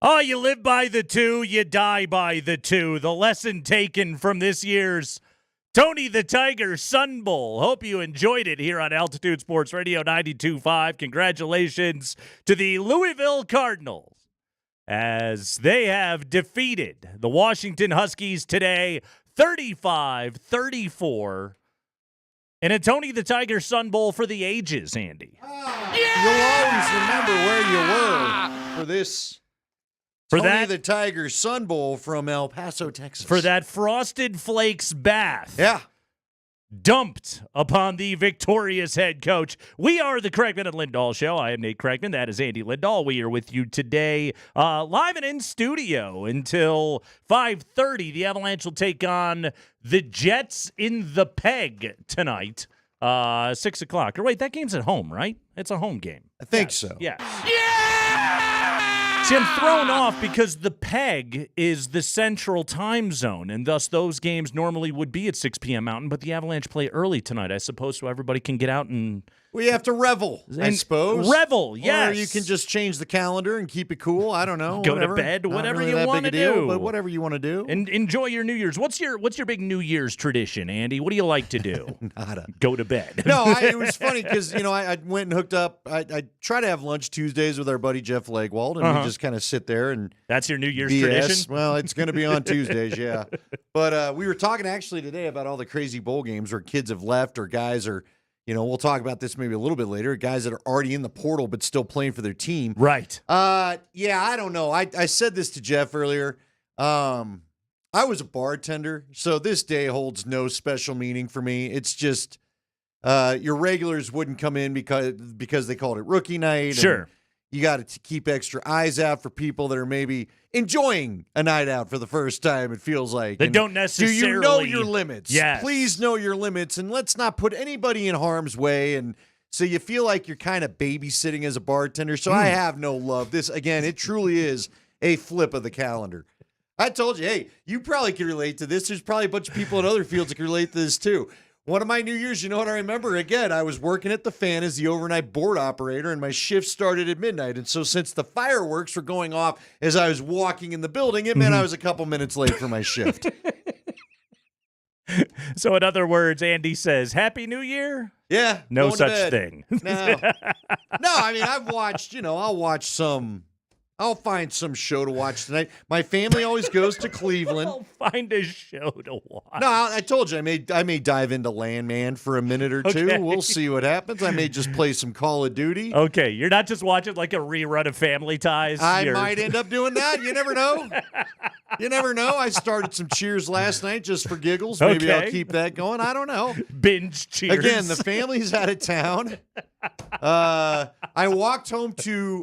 Oh, you live by the two, you die by the two. The lesson taken from this year's Tony the Tiger Sun Bowl. Hope you enjoyed it here on Altitude Sports Radio 92.5. Congratulations to the Louisville Cardinals as they have defeated the Washington Huskies today 35-34 in a Tony the Tiger Sun Bowl for the ages, Andy. You'll always remember where you were for this Tony the Tiger Sun Bowl from El Paso, Texas. For that Frosted Flakes bath. Yeah. Dumped upon the victorious head coach. We are the Craigman and Lindahl Show. I am Nate Craigman. That is Andy Lindahl. We are with you today live and in studio until 5:30. The Avalanche will take on the Jets in the Peg tonight. 6 o'clock. Or wait, that game's at home, right? It's a home game. I think so. Yeah. See, I'm thrown off because the Peg is the central time zone, and thus those games normally would be at 6 p.m. Mountain, but the Avalanche play early tonight, I suppose, so everybody can get out and... We have to revel, I suppose. Revel, yes. Or you can just change the calendar and keep it cool. I don't know. Go to bed, whatever you want to do. But whatever you want to do. And enjoy your New Year's. What's your big New Year's tradition, Andy? What do you like to do? Nada. Go to bed. No, it was funny because, I went and hooked up. I try to have lunch Tuesdays with our buddy Jeff Legwold, and we just kind of sit there and That's your New Year's BS. tradition? Well, it's going to be on Tuesdays, yeah. But we were talking actually today about all the crazy bowl games where kids have left or guys are, we'll talk about this maybe a little bit later, guys that are already in the portal but still playing for their team. Right. Yeah, I don't know. I said this to Jeff earlier. I was a bartender, so this day holds no special meaning for me. It's just your regulars wouldn't come in because they called it rookie night. Sure. You got to keep extra eyes out for people that are maybe enjoying a night out for the first time, it feels like. They don't necessarily... Do you know your limits? Yes. Please know your limits, and let's not put anybody in harm's way. And so you feel like you're kind of babysitting as a bartender. So I have no love. This, again, it truly is a flip of the calendar. I told you, hey, you probably can relate to this. There's probably a bunch of people in other fields that can relate to this too. One of my New Year's, you know what I remember? Again, I was working at the Fan as the overnight board operator, and my shift started at midnight. And so since the fireworks were going off as I was walking in the building, it meant I was a couple minutes late for my shift. So in other words, Andy says, Happy New Year? Yeah. No such thing. No. No, I mean, I've watched, I'll find some show to watch tonight. My family always goes to Cleveland. I'll find a show to watch. No, I told you I may dive into Landman for a minute or two. Okay. We'll see what happens. I may just play some Call of Duty. Okay, you're not just watching like a rerun of Family Ties. I might end up doing that. You never know. You never know. I started some Cheers last night just for giggles. Maybe I'll keep that going. I don't know. Binge Cheers. Again, the family's out of town. I walked home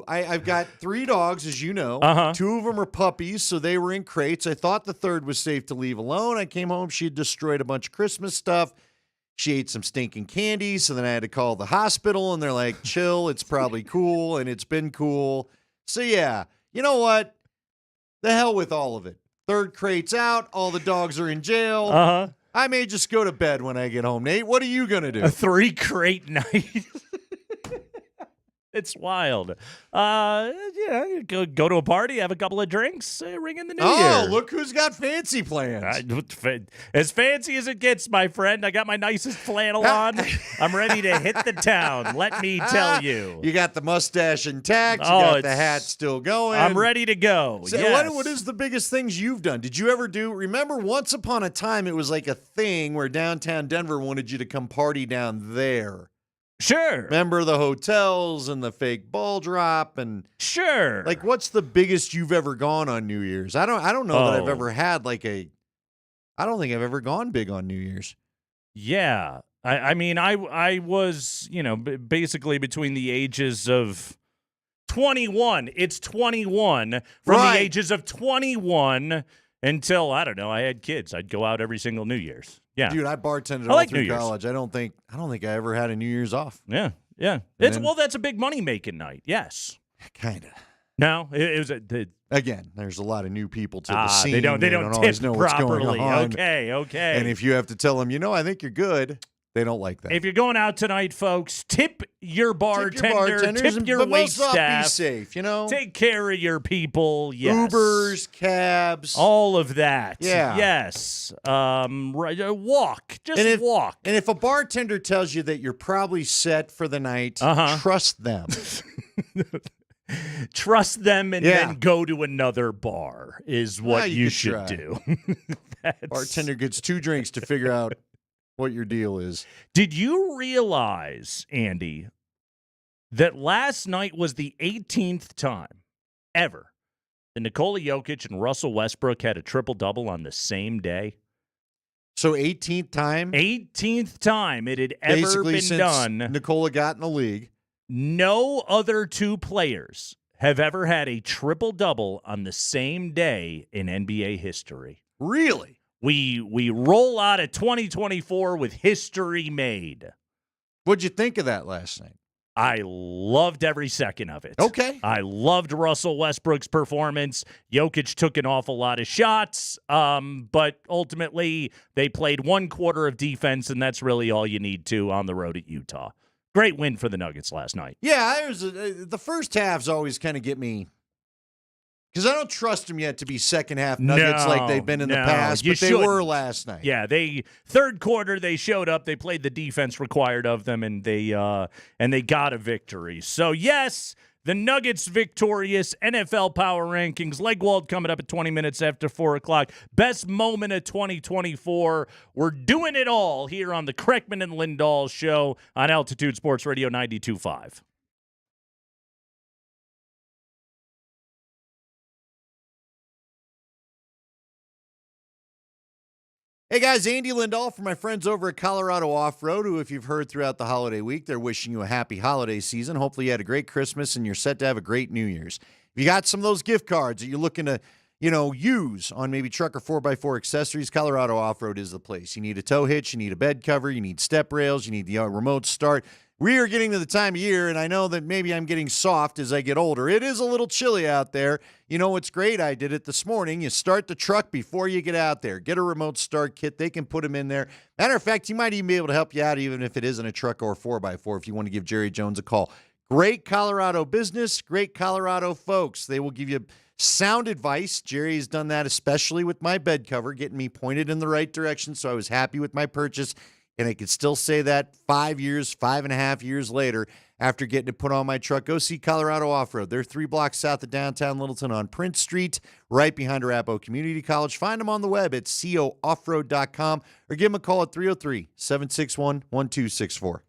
I've got 3 dogs, as you know. 2 of them are puppies, so they were in crates. I thought the third was safe to leave alone. I came home. She had destroyed a bunch of Christmas stuff. She ate some stinking candy, so then I had to call the hospital, and they're like, chill, it's probably cool, and it's been cool. So, yeah, you know what? The hell with all of it. Third crate's out. All the dogs are in jail. I may just go to bed when I get home. Nate, what are you going to do? A 3-crate night. It's wild. Go to a party, have a couple of drinks, ring in the new year. Oh, look who's got fancy plans. As fancy as it gets, my friend. I got my nicest flannel on. I'm ready to hit the town, let me tell you. You got the mustache intact. You got the hat still going. I'm ready to go. So yes. What is the biggest things you've done? Did you ever remember once upon a time it was like a thing where downtown Denver wanted you to come party down there? Sure. Remember the hotels and the fake ball drop and sure. Like, what's the biggest you've ever gone on New Year's? I don't know that I've ever had I don't think I've ever gone big on New Year's. Yeah. I mean, I was, basically between the ages of 21. It's 21 from the ages of 21 until, I don't know, I had kids. I'd go out every single New Year's. Yeah. Dude, I bartended all through college. I don't think I ever had a New Year's off. Yeah. Yeah. That's a big money-making night. Yes. Kind of. No, it was again, there's a lot of new people to the scene. They don't always tip know what's properly. going on. Okay. And if you have to tell them, I think you're good, They don't like that. If you're going out tonight, folks, tip your bartender, tip your but wait most off, staff. be safe, you know? Take care of your people. Yes. Ubers, cabs. All of that. Yeah. Yes. Walk. Just walk. And if a bartender tells you that you're probably set for the night, trust them. Trust them and then go to another bar is what you should do. Bartender gets 2 drinks to figure out what your deal is. Did you realize, Andy, that last night was the 18th time ever that Nikola Jokic and Russell Westbrook had a triple-double on the same day? So 18th time? 18th time it had ever basically been since done. Nikola got in the league. No other 2 players have ever had a triple-double on the same day in NBA history. Really? We roll out of 2024 with history made. What'd you think of that last night? I loved every second of it. Okay. I loved Russell Westbrook's performance. Jokic took an awful lot of shots, but ultimately they played 1 quarter of defense, and that's really all you need to on the road at Utah. Great win for the Nuggets last night. Yeah, the first halves always kind of get me because I don't trust them yet to be second half Nuggets like they've been in the past, but they were last night. Yeah, third quarter they showed up, they played the defense required of them, and they got a victory. So yes, the Nuggets victorious. NFL Power Rankings. Legwold coming up at 20 minutes after 4 o'clock. Best moment of 2024. We're doing it all here on the Kreckman and Lindahl Show on Altitude Sports Radio 92.5. Hey guys, Andy Lindahl for my friends over at Colorado Off-Road, who, if you've heard throughout the holiday week, they're wishing you a happy holiday season. Hopefully you had a great Christmas and you're set to have a great New Year's. If you got some of those gift cards that you're looking to, use on maybe truck or 4x4 accessories, Colorado Off-Road is the place. You need a tow hitch, you need a bed cover, you need step rails, you need the remote start. We are getting to the time of year, and I know that maybe I'm getting soft as I get older. It is a little chilly out there. You know what's great? I did it this morning. You start the truck before you get out there. Get a remote start kit. They can put them in there. Matter of fact, he might even be able to help you out even if it isn't a truck or 4x4 if you want to give Jerry Jones a call. Great Colorado business, great Colorado folks. They will give you sound advice. Jerry has done that especially with my bed cover, getting me pointed in the right direction, so I was happy with my purchase. And I could still say that 5.5 years later after getting it put on my truck. Go see Colorado Off-Road. They're 3 blocks south of downtown Littleton on Prince Street, right behind Arapahoe Community College. Find them on the web at cooffroad.com or give them a call at 303-761-1264.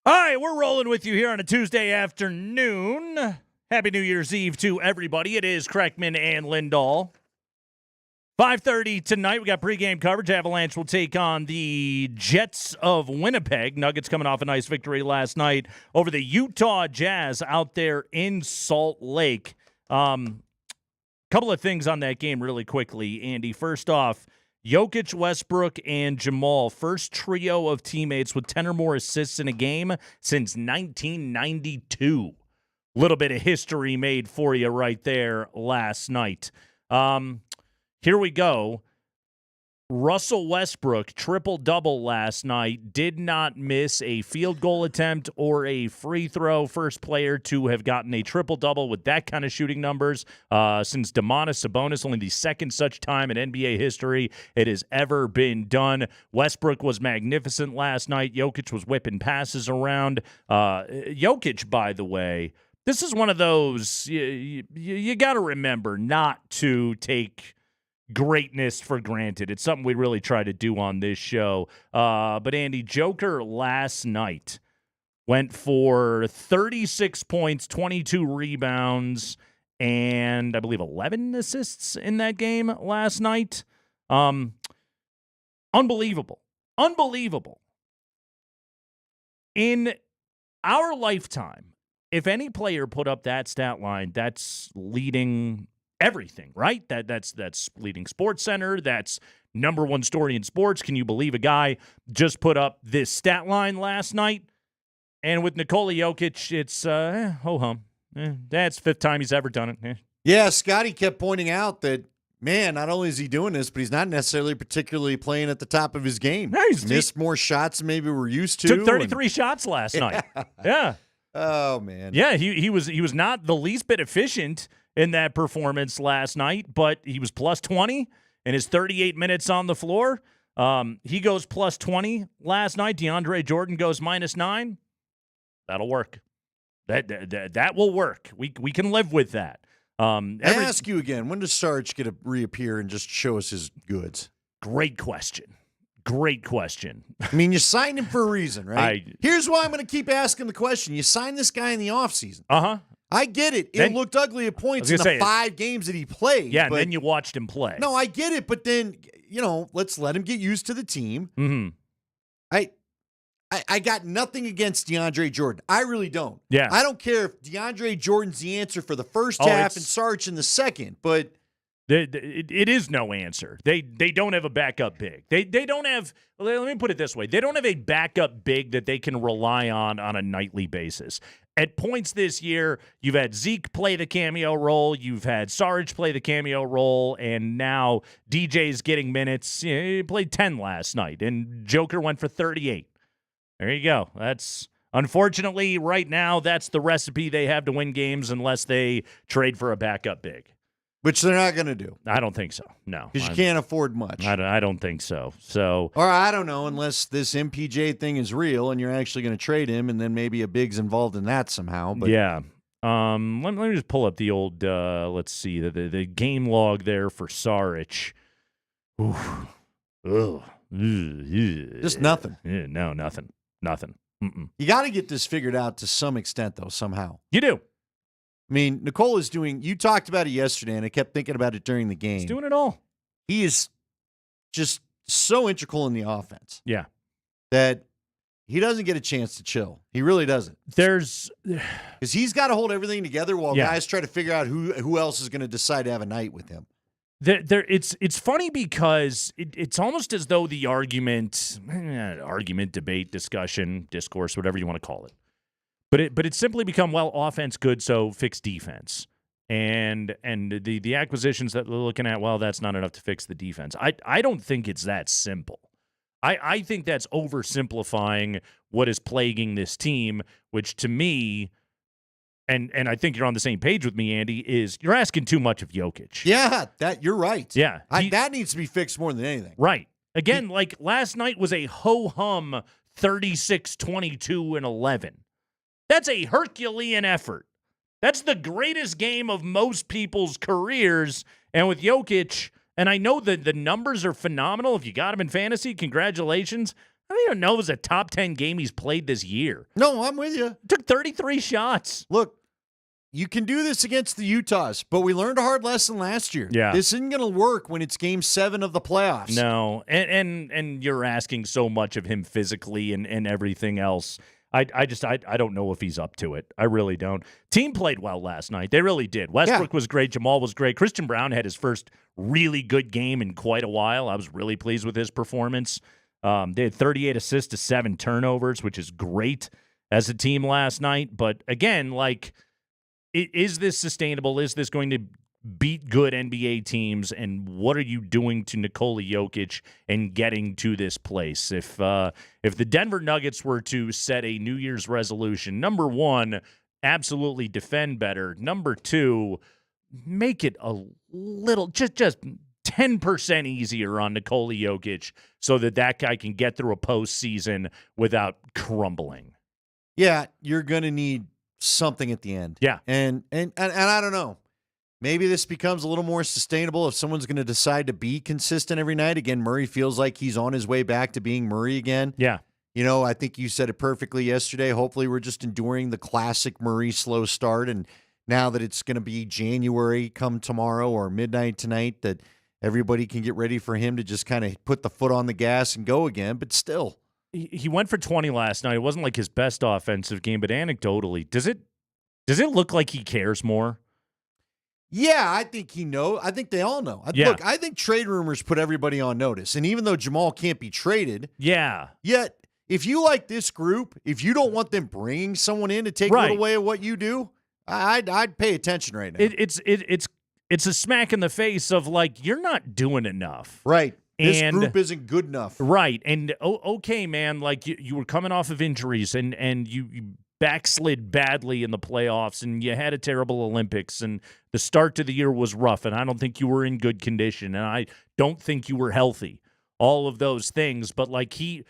All right, we're rolling with you here on a Tuesday afternoon. Happy New Year's Eve to everybody. It is Kreckman and Lindahl. 5:30 tonight. We got pregame coverage. Avalanche will take on the Jets of Winnipeg. Nuggets coming off a nice victory last night over the Utah Jazz out there in Salt Lake. Couple of things on that game really quickly, Andy. First off, Jokic, Westbrook, and Jamal, first trio of teammates with 10 or more assists in a game since 1992. Little bit of history made for you right there last night. Here we go. Russell Westbrook, triple-double last night, did not miss a field goal attempt or a free throw. First player to have gotten a triple-double with that kind of shooting numbers since Domantas Sabonis, only the second such time in NBA history it has ever been done. Westbrook was magnificent last night. Jokic was whipping passes around. Jokic, by the way, this is one of those, you got to remember not to take greatness for granted. It's something we really try to do on this show. But Andy, Joker last night went for 36 points, 22 rebounds, and I believe 11 assists in that game last night. Unbelievable. Unbelievable. In our lifetime, if any player put up that stat line, that's leading everything, right? That's leading Sports Center. That's number one story in sports. Can you believe a guy just put up this stat line last night? And with Nikola Jokic, it's ho-hum. That's fifth time he's ever done it. Yeah, Scotty kept pointing out that, man, not only is he doing this, but he's not necessarily particularly playing at the top of his game. No, he's missed more shots than maybe we're used to. Took 33 shots last night. Yeah. Oh, man. Yeah, he was not the least bit efficient in that performance last night, but he was plus 20 in his 38 minutes on the floor. He goes plus 20 last night. DeAndre Jordan goes minus 9. That'll work. That will work. We can live with that. I ask you again, when does Sarge get to reappear and just show us his goods? Great question. Great question. I mean, you signed him for a reason, right? Here's why I'm going to keep asking the question. You signed this guy in the offseason. Uh-huh. I get it. It looked ugly at points in the 5 games that he played. Yeah, and then you watched him play. No, I get it, but then, let's let him get used to the team. Mm-hmm. I got nothing against DeAndre Jordan. I really don't. Yeah. I don't care if DeAndre Jordan's the answer for the first half and Sarge in the second, but it is no answer. They don't have a backup big. They don't have, let me put it this way, they don't have a backup big that they can rely on a nightly basis. At points this year, you've had Zeke play the cameo role, you've had Sarge play the cameo role, and now DJ's getting minutes. He played 10 last night, and Joker went for 38. There you go. That's, unfortunately, right now, that's the recipe they have to win games unless they trade for a backup big. Which they're not going to do. I don't think so. No. Because you can't afford much. I don't think so. Or I don't know, unless this MPJ thing is real and you're actually going to trade him, and then maybe a big's involved in that somehow. But yeah. Let me just pull up the old, let's see, the game log there for Saric. Just nothing. No, nothing. Nothing. Mm-mm. You got to get this figured out to some extent, though, somehow. You do. I mean, Nikola's doing, you talked about it yesterday, and I kept thinking about it during the game. He's doing it all. He is just so integral in the offense. Yeah. That he doesn't get a chance to chill. He really doesn't. Because he's got to hold everything together while guys try to figure out who else is going to decide to have a night with him. It's funny because it's almost as though the argument, debate, discussion, discourse, whatever you want to call it, but it's simply become, well, offense good, so fix defense. And the acquisitions that we're looking at, well, that's not enough to fix the defense. I don't think it's that simple. I think that's oversimplifying what is plaguing this team, which to me, and I think you're on the same page with me, Andy, is you're asking too much of Jokic. Yeah, you're right. Yeah. That needs to be fixed more than anything. Right. Again, like last night was a ho-hum 36, 22, and 11. That's a Herculean effort. That's the greatest game of most people's careers. And with Jokic, and I know that the numbers are phenomenal. If you got him in fantasy, congratulations. I don't even know it was a top 10 game he's played this year. No, I'm with you. Took 33 shots. Look, you can do this against the Utahs, but we learned a hard lesson last year. Yeah. This isn't going to work when it's game 7 of the playoffs. No, and you're asking so much of him physically and everything else. I don't know if he's up to it. I really don't. Team played well last night. They really did. Westbrook was great. Jamal was great. Christian Brown had his first really good game in quite a while. I was really pleased with his performance. They had 38 assists to 7 turnovers, which is great as a team last night. But again, like, is this sustainable? Is this going to beat good NBA teams? And what are you doing to Nikola Jokic and getting to this place? If the Denver Nuggets were to set a New Year's resolution, number 1, absolutely defend better. Number 2, make it a little, just 10% easier on Nikola Jokic so that guy can get through a postseason without crumbling. Yeah, you're going to need something at the end. Yeah. And I don't know. Maybe this becomes a little more sustainable if someone's going to decide to be consistent every night. Again, Murray feels like he's on his way back to being Murray again. Yeah. You know, I think you said it perfectly yesterday. Hopefully we're just enduring the classic Murray slow start. And now that it's going to be January come tomorrow or midnight tonight, that everybody can get ready for him to just kind of put the foot on the gas and go again. But still. He went for 20 last night. It wasn't like his best offensive game, but anecdotally, does it look like he cares more? Yeah, I think he knows. I think they all know. Look, I think trade rumors put everybody on notice. And even though Jamal can't be traded, yet if you like this group, if you don't want them bringing someone in to take a little away of what you do, I'd pay attention right now. It's a smack in the face of, like, you're not doing enough. Right. This group isn't good enough. Right. And, okay, man, like, you were coming off of injuries and you backslid badly in the playoffs and you had a terrible Olympics and the start to the year was rough and I don't think you were in good condition and I don't think you were healthy. All of those things. But, like, he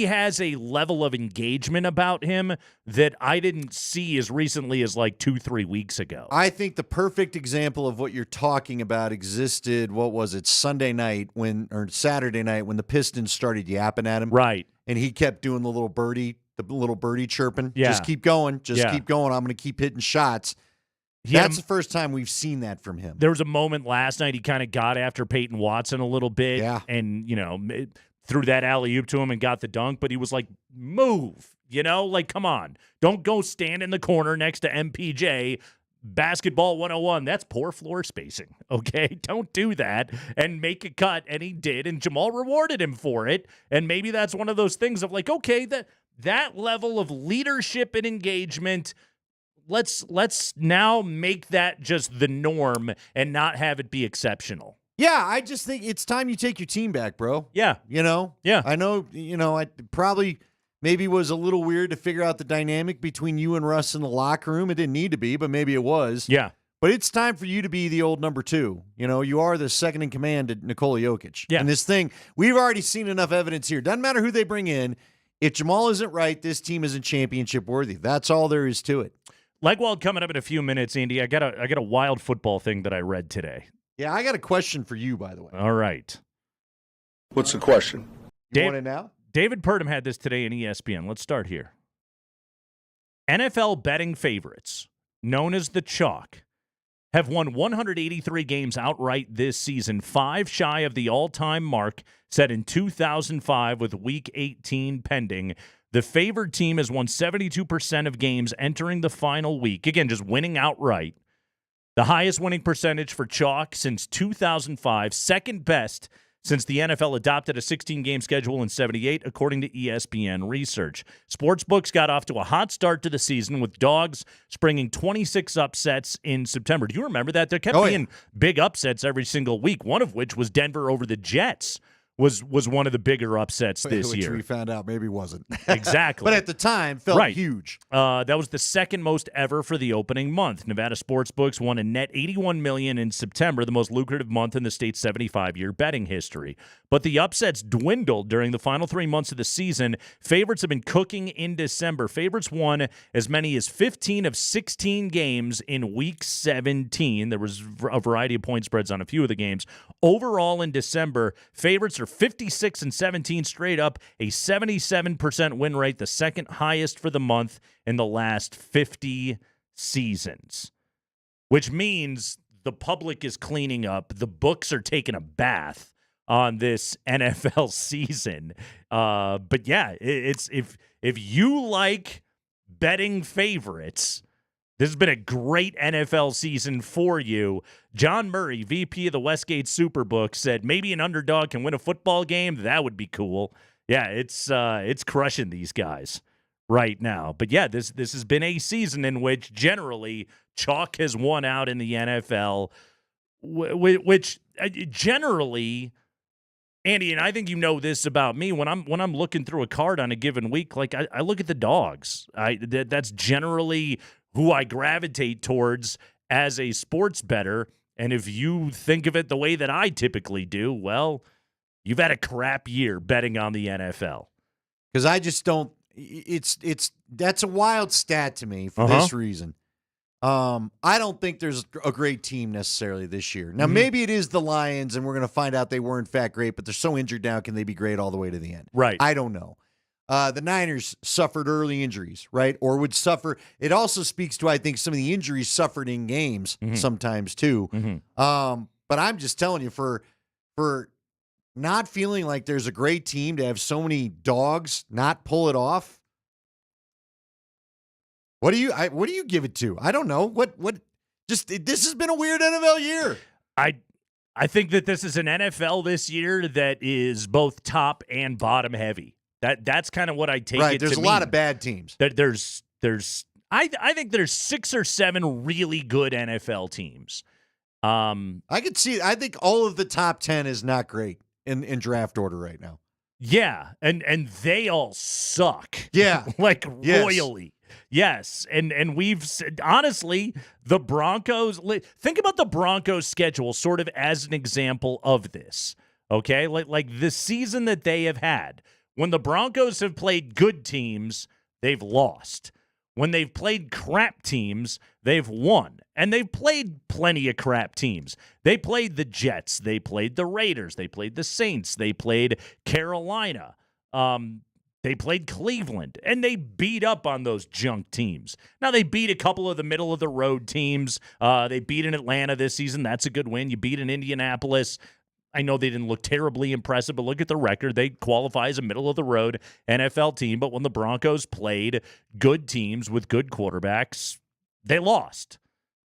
has a level of engagement about him that I didn't see as recently as like 2-3 weeks ago. I think the perfect example of what you're talking about existed, what was it, Saturday night when the Pistons started yapping at him. Right. And he kept doing the little birdie chirping. Yeah. Just keep going. Keep going. I'm going to keep hitting shots. That's the first time we've seen that from him. There was a moment last night he kind of got after Peyton Watson a little bit. Yeah. And, threw that alley-oop to him and got the dunk, but he was like, move, like, come on. Don't go stand in the corner next to MPJ. Basketball 101, that's poor floor spacing, okay? Don't do that and make a cut, and he did, and Jamal rewarded him for it, and maybe that's one of those things of like, okay, that level of leadership and engagement, let's now make that just the norm and not have it be exceptional. Yeah, I just think it's time you take your team back, bro. Yeah. Yeah. I know, I probably maybe was a little weird to figure out the dynamic between you and Russ in the locker room. It didn't need to be, but maybe it was. Yeah. But it's time for you to be the old number 2. You are the second in command to Nikola Jokic. Yeah. And this thing, we've already seen enough evidence here. Doesn't matter who they bring in. If Jamal isn't right, this team isn't championship worthy. That's all there is to it. Legwold coming up in a few minutes, Andy. I got a wild football thing that I read today. Yeah, I got a question for you, by the way. All right. What's the question? You want it now? David Purdom had this today in ESPN. Let's start here. NFL betting favorites, known as the Chalk, have won 183 games outright this season, 5 shy of the all-time mark set in 2005 with Week 18 pending. The favored team has won 72% of games entering the final week. Again, just winning outright. The highest winning percentage for Chalk since 2005, second best since the NFL adopted a 16-game schedule in 78, according to ESPN research. Sportsbooks got off to a hot start to the season with dogs springing 26 upsets in September. Do you remember that? There kept being big upsets every single week, one of which was Denver over the Jets. Was one of the bigger upsets this year. Which we found out maybe wasn't. Exactly. But at the time, felt huge. That was the second most ever for the opening month. Nevada Sportsbooks won a net $81 million in September, the most lucrative month in the state's 75-year betting history. But the upsets dwindled during the final 3 months of the season. Favorites have been cooking in December. Favorites won as many as 15 of 16 games in Week 17. There was a variety of point spreads on a few of the games. Overall in December, favorites are after 56 and 17 straight up, a 77% win rate, the second highest for the month in the last 50 seasons, which means the public is cleaning up. The books are taking a bath on this NFL season. But yeah, it's if you like betting favorites, this has been a great NFL season for you. John Murray, VP of the Westgate Superbook, said maybe an underdog can win a football game. That would be cool. Yeah, it's crushing these guys right now. But yeah, this has been a season in which generally chalk has won out in the NFL, which generally, Andy, and I think you know this about me, when I'm looking through a card on a given week, like I look at the dogs. That's generally who I gravitate towards as a sports bettor. And if you think of it the way that I typically do, well, you've had a crap year betting on the NFL. Because I just don't. That's a wild stat to me for this reason. I don't think there's a great team necessarily this year. Now, maybe it is the Lions, and we're going to find out they were, in fact, great, but they're so injured now. Can they be great all the way to the end? Right. I don't know. The Niners suffered early injuries, right? Or would suffer. It also speaks to, I think, some of the injuries suffered in games sometimes, too. But I'm just telling you, for not feeling like there's a great team to have so many dogs not pull it off, what do you give it to? I don't know. This has been a weird NFL year. I think that this is an NFL this year that is both top and bottom heavy. That's kind of what I take it to mean. There's a lot of bad teams. I think there's 6 or 7 really good NFL teams. I could see. I think all of the top 10 is not great in draft order right now. Yeah, and they all suck. Yeah, like royally. Yes, and we've said, honestly, the Broncos. Think about the Broncos' schedule, sort of as an example of this. Okay, like the season that they have had. When the Broncos have played good teams, they've lost. When they've played crap teams, they've won. And they've played plenty of crap teams. They played the Jets. They played the Raiders. They played the Saints. They played Carolina. They played Cleveland. And they beat up on those junk teams. Now, they beat a couple of the middle-of-the-road teams. They beat in Atlanta this season. That's a good win. You beat in Indianapolis. I know they didn't look terribly impressive, but look at the record. They qualify as a middle-of-the-road NFL team, but when the Broncos played good teams with good quarterbacks, they lost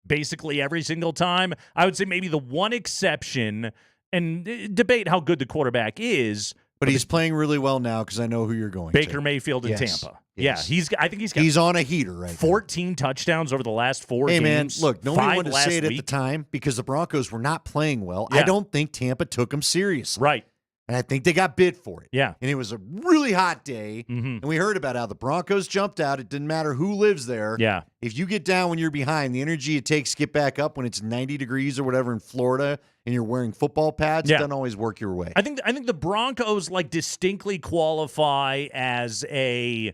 basically every single time. I would say maybe the one exception, and debate how good the quarterback is. But he's playing really well now because I know who you're going Baker to. Mayfield in Tampa. Yes. Yeah, I think he's on a heater right 14 touchdowns over the last 4 games. Hey, man, look, nobody wanted to say it week. at the time because the Broncos were not playing well. Yeah. I don't think Tampa took them seriously. Right. And I think they got bid for it. Yeah. And it was a really hot day. And we heard about how the Broncos jumped out. It didn't matter who lives there. Yeah. If you get down when you're behind, the energy it takes to get back up when it's 90 degrees or whatever in Florida and you're wearing football pads, it doesn't always work your way. I think the Broncos distinctly qualify as a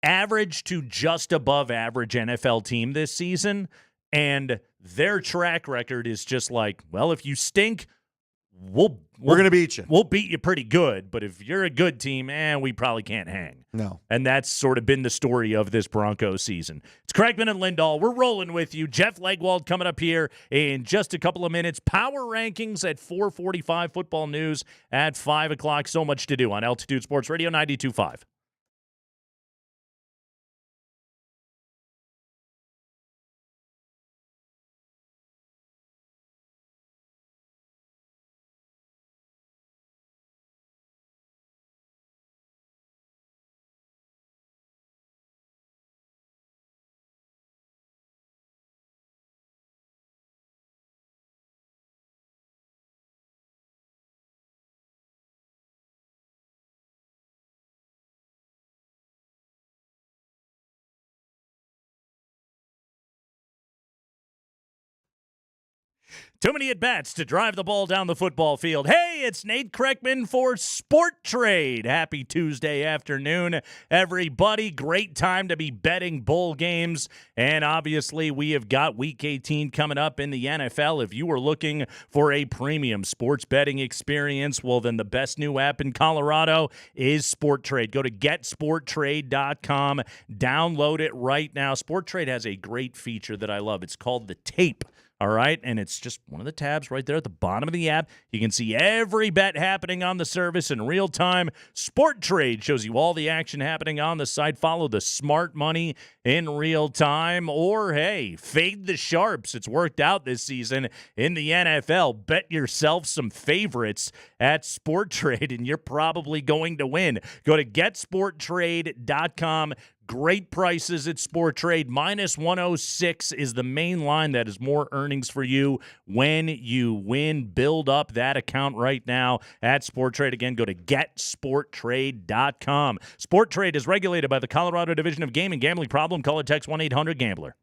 average to just above average NFL team this season. And their track record is just well, if you stink, we're going to beat you. We'll beat you pretty good, but if you're a good team, we probably can't hang. No. And that's sort of been the story of this Broncos season. It's Craigman and Lindahl. We're rolling with you. Jeff Legwold coming up here in just a couple of minutes. Power rankings at 4:45, football news at 5 o'clock. So much to do on Altitude Sports Radio 92.5. Too many at-bats to drive the ball down the football field. Hey, it's Nate Kreckman for Sport Trade. Happy Tuesday afternoon, everybody. Great time to be betting bowl games. And obviously, we have got Week 18 coming up in the NFL. If you are looking for a premium sports betting experience, well, then the best new app in Colorado is Sport Trade. Go to getsporttrade.com. Download it right now. Sport Trade has a great feature that I love. It's called the tape. All right, and it's just one of the tabs right there at the bottom of the app. You can see every bet happening on the service in real time. Sport Trade shows you all the action happening on the site. Follow the smart money in real time. Or, hey, fade the sharps. It's worked out this season in the NFL. Bet yourself some favorites at Sport Trade, and you're probably going to win. Go to getsporttrade.com. Great prices at Sport Trade. Minus 106 is the main line. That is more earnings for you when you win. Build up that account right now at Sport Trade. Again, go to getsporttrade.com. Sport Trade is regulated by the Colorado Division of Gaming. Gambling problem? Call or text 1-800-GAMBLER.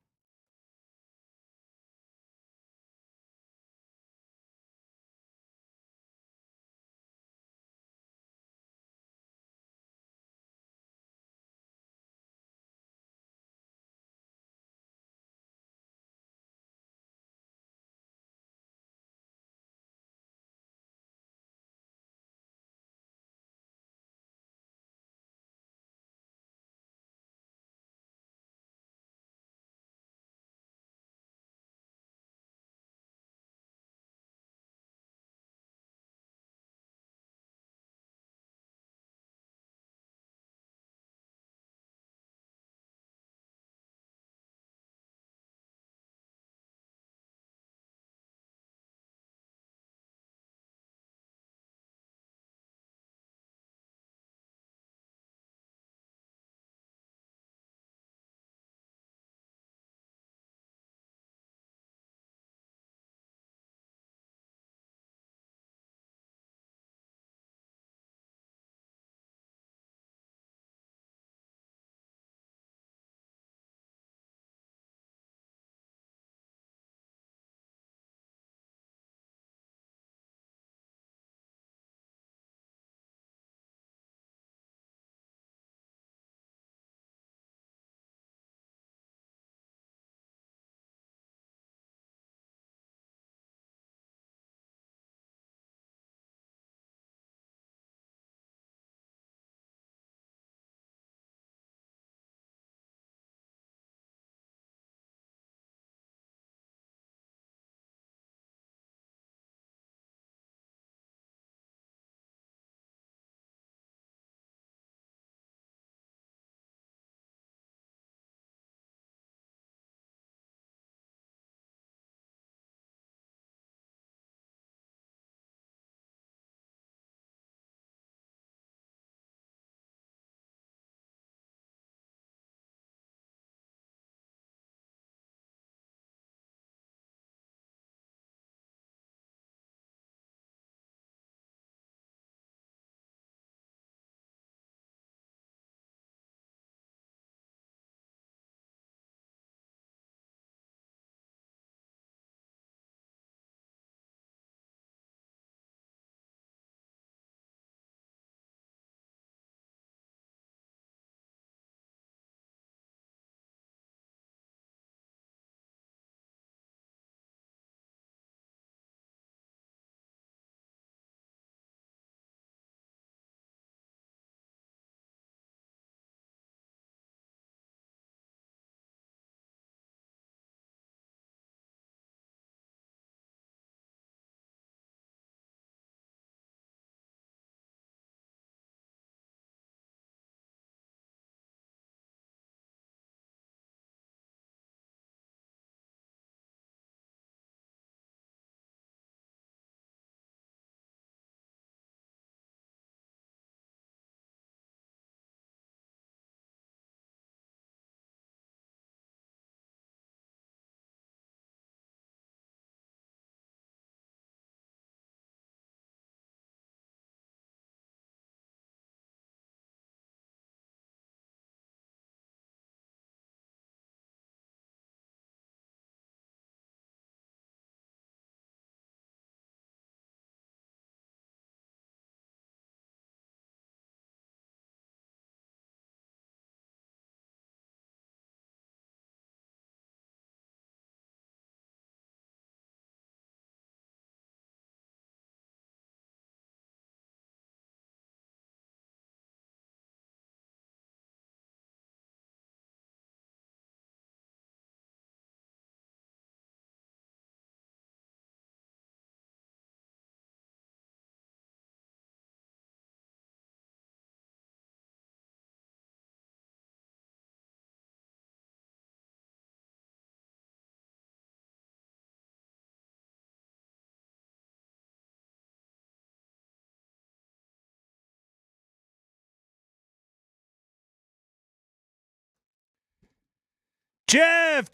Jeff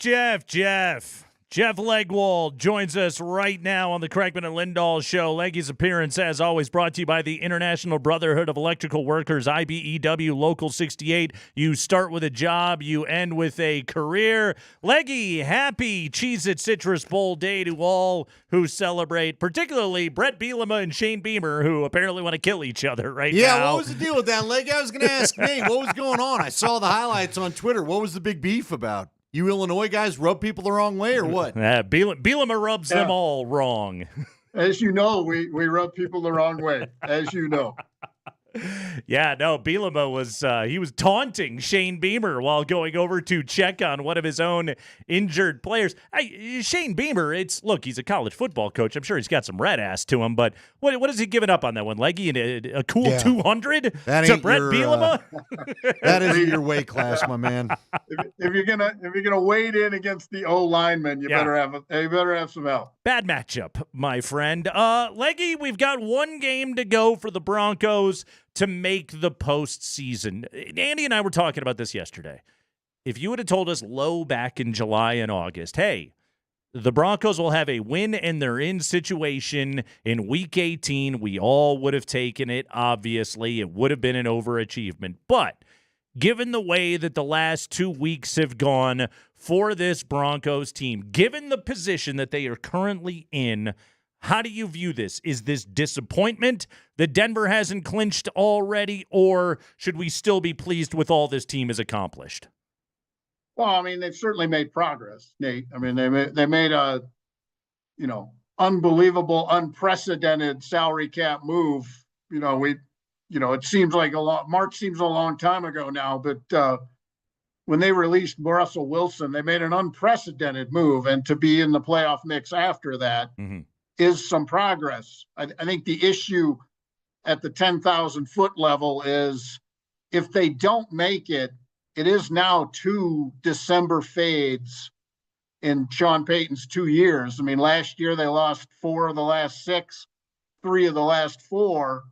Legwold joins us right now on the Craigman and Lindahl Show. Leggy's appearance, as always, brought to you by the International Brotherhood of Electrical Workers, IBEW Local 68. You start with a job, you end with a career. Leggy, happy Cheez-It Citrus Bowl Day to all who celebrate, particularly Brett Bielema and Shane Beamer, who apparently want to kill each other now. Yeah, what was the deal with that, Leggy? I was going to ask Nate, what was going on? I saw the highlights on Twitter. What was the big beef about? You Illinois guys rub people the wrong way or what? Bielema rubs them all wrong. As you know, we rub people the wrong way, as you know. Yeah, no, Bielema was he was taunting Shane Beamer while going over to check on one of his own injured players. Shane Beamer, he's a college football coach. I'm sure he's got some red ass to him, but what has he given up on that one, Leggy? A cool 200 to Brett Bielema? That isn't your weight class, my man. If you're gonna wade in against the O lineman, you better have some help. Bad matchup, my friend. Leggy, we've got one game to go for the Broncos to make the postseason. Andy and I were talking about this yesterday. If you would have told us low back in July and August, hey, the Broncos will have a win and they're in situation in Week 18, we all would have taken it, obviously. It would have been an overachievement. But given the way that the last 2 weeks have gone for this Broncos team, given the position that they are currently in, how do you view this? Is this disappointment that Denver hasn't clinched already, or should we still be pleased with all this team has accomplished? Well, I mean, they've certainly made progress, Nate. I mean, they made a, unbelievable, unprecedented salary cap move. It seems like March seems a long time ago now, but when they released Russell Wilson, they made an unprecedented move, and to be in the playoff mix after that. Mm-hmm. Is some progress. I think the issue at the 10,000-foot level is if they don't make it, it is now 2 December fades in Sean Payton's 2 years. I mean, last year they lost 4 of the last 6, 3 of the last 4.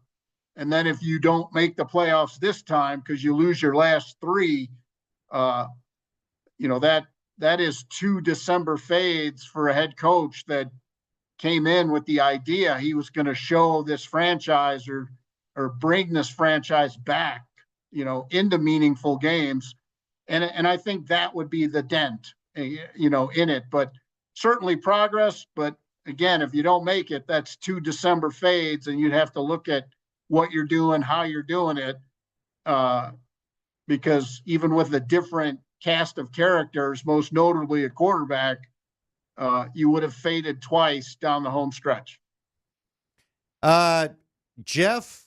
And then if you don't make the playoffs this time because you lose your last 3, that is 2 December fades for a head coach that came in with the idea he was going to show this franchise or bring this franchise back, into meaningful games. And I think that would be the dent, in it. But certainly progress. But again, if you don't make it, that's 2 December fades, and you'd have to look at what you're doing, how you're doing it, because even with a different cast of characters, most notably a quarterback, you would have faded twice down the home stretch. Jeff,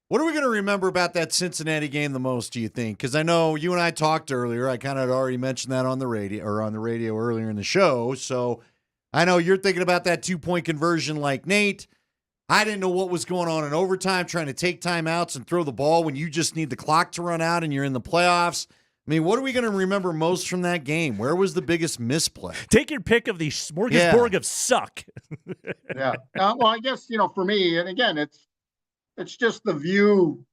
what are we going to remember about that Cincinnati game the most, do you think? Because I know you and I talked earlier. I kind of had already mentioned that on the radio earlier in the show. So I know you're thinking about that 2-point conversion like Nate. I didn't know what was going on in overtime, trying to take timeouts and throw the ball when you just need the clock to run out and you're in the playoffs. I mean, what are we going to remember most from that game? Where was the biggest misplay? Take your pick of the smorgasbord of suck. Yeah. Well, I guess, for me, and again, it's just the view,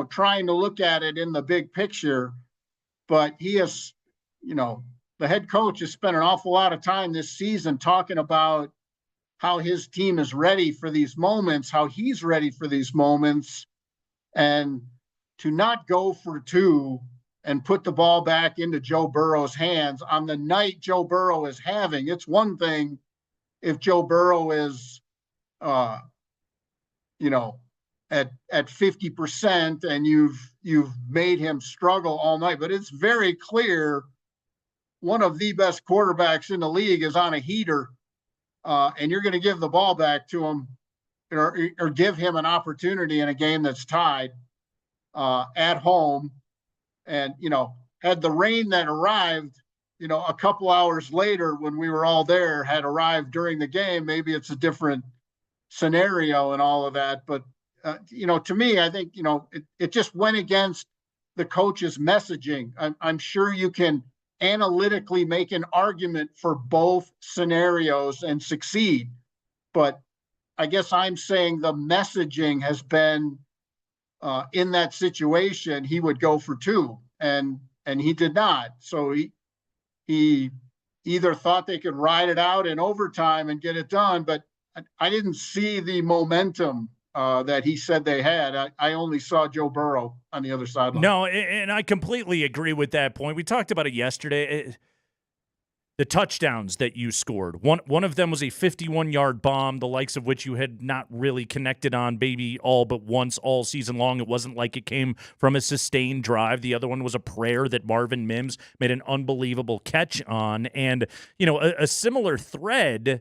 trying to look at it in the big picture. But he has, the head coach has spent an awful lot of time this season talking about how his team is ready for these moments, how he's ready for these moments. And to not go for 2 and put the ball back into Joe Burrow's hands on the night Joe Burrow is having. It's one thing if Joe Burrow is, at 50% and you've made him struggle all night, but it's very clear one of the best quarterbacks in the league is on a heater, and you're going to give the ball back to him or give him an opportunity in a game that's tied at home. And, had the rain that arrived, a couple hours later when we were all there had arrived during the game, maybe it's a different scenario and all of that. But, to me, I think, it just went against the coach's messaging. I'm sure you can analytically make an argument for both scenarios and succeed. But I guess I'm saying the messaging has been in that situation, he would go for 2. And and he did not. So he either thought they could ride it out in overtime and get it done, but I didn't see the momentum that he said they had. I only saw Joe Burrow on the other sideline. No, and I completely agree with that point. We talked about it yesterday. The touchdowns that you scored. One of them was a 51-yard bomb, the likes of which you had not really connected on maybe all but once all season long. It wasn't like it came from a sustained drive. The other one was a prayer that Marvin Mims made an unbelievable catch on. And, a similar thread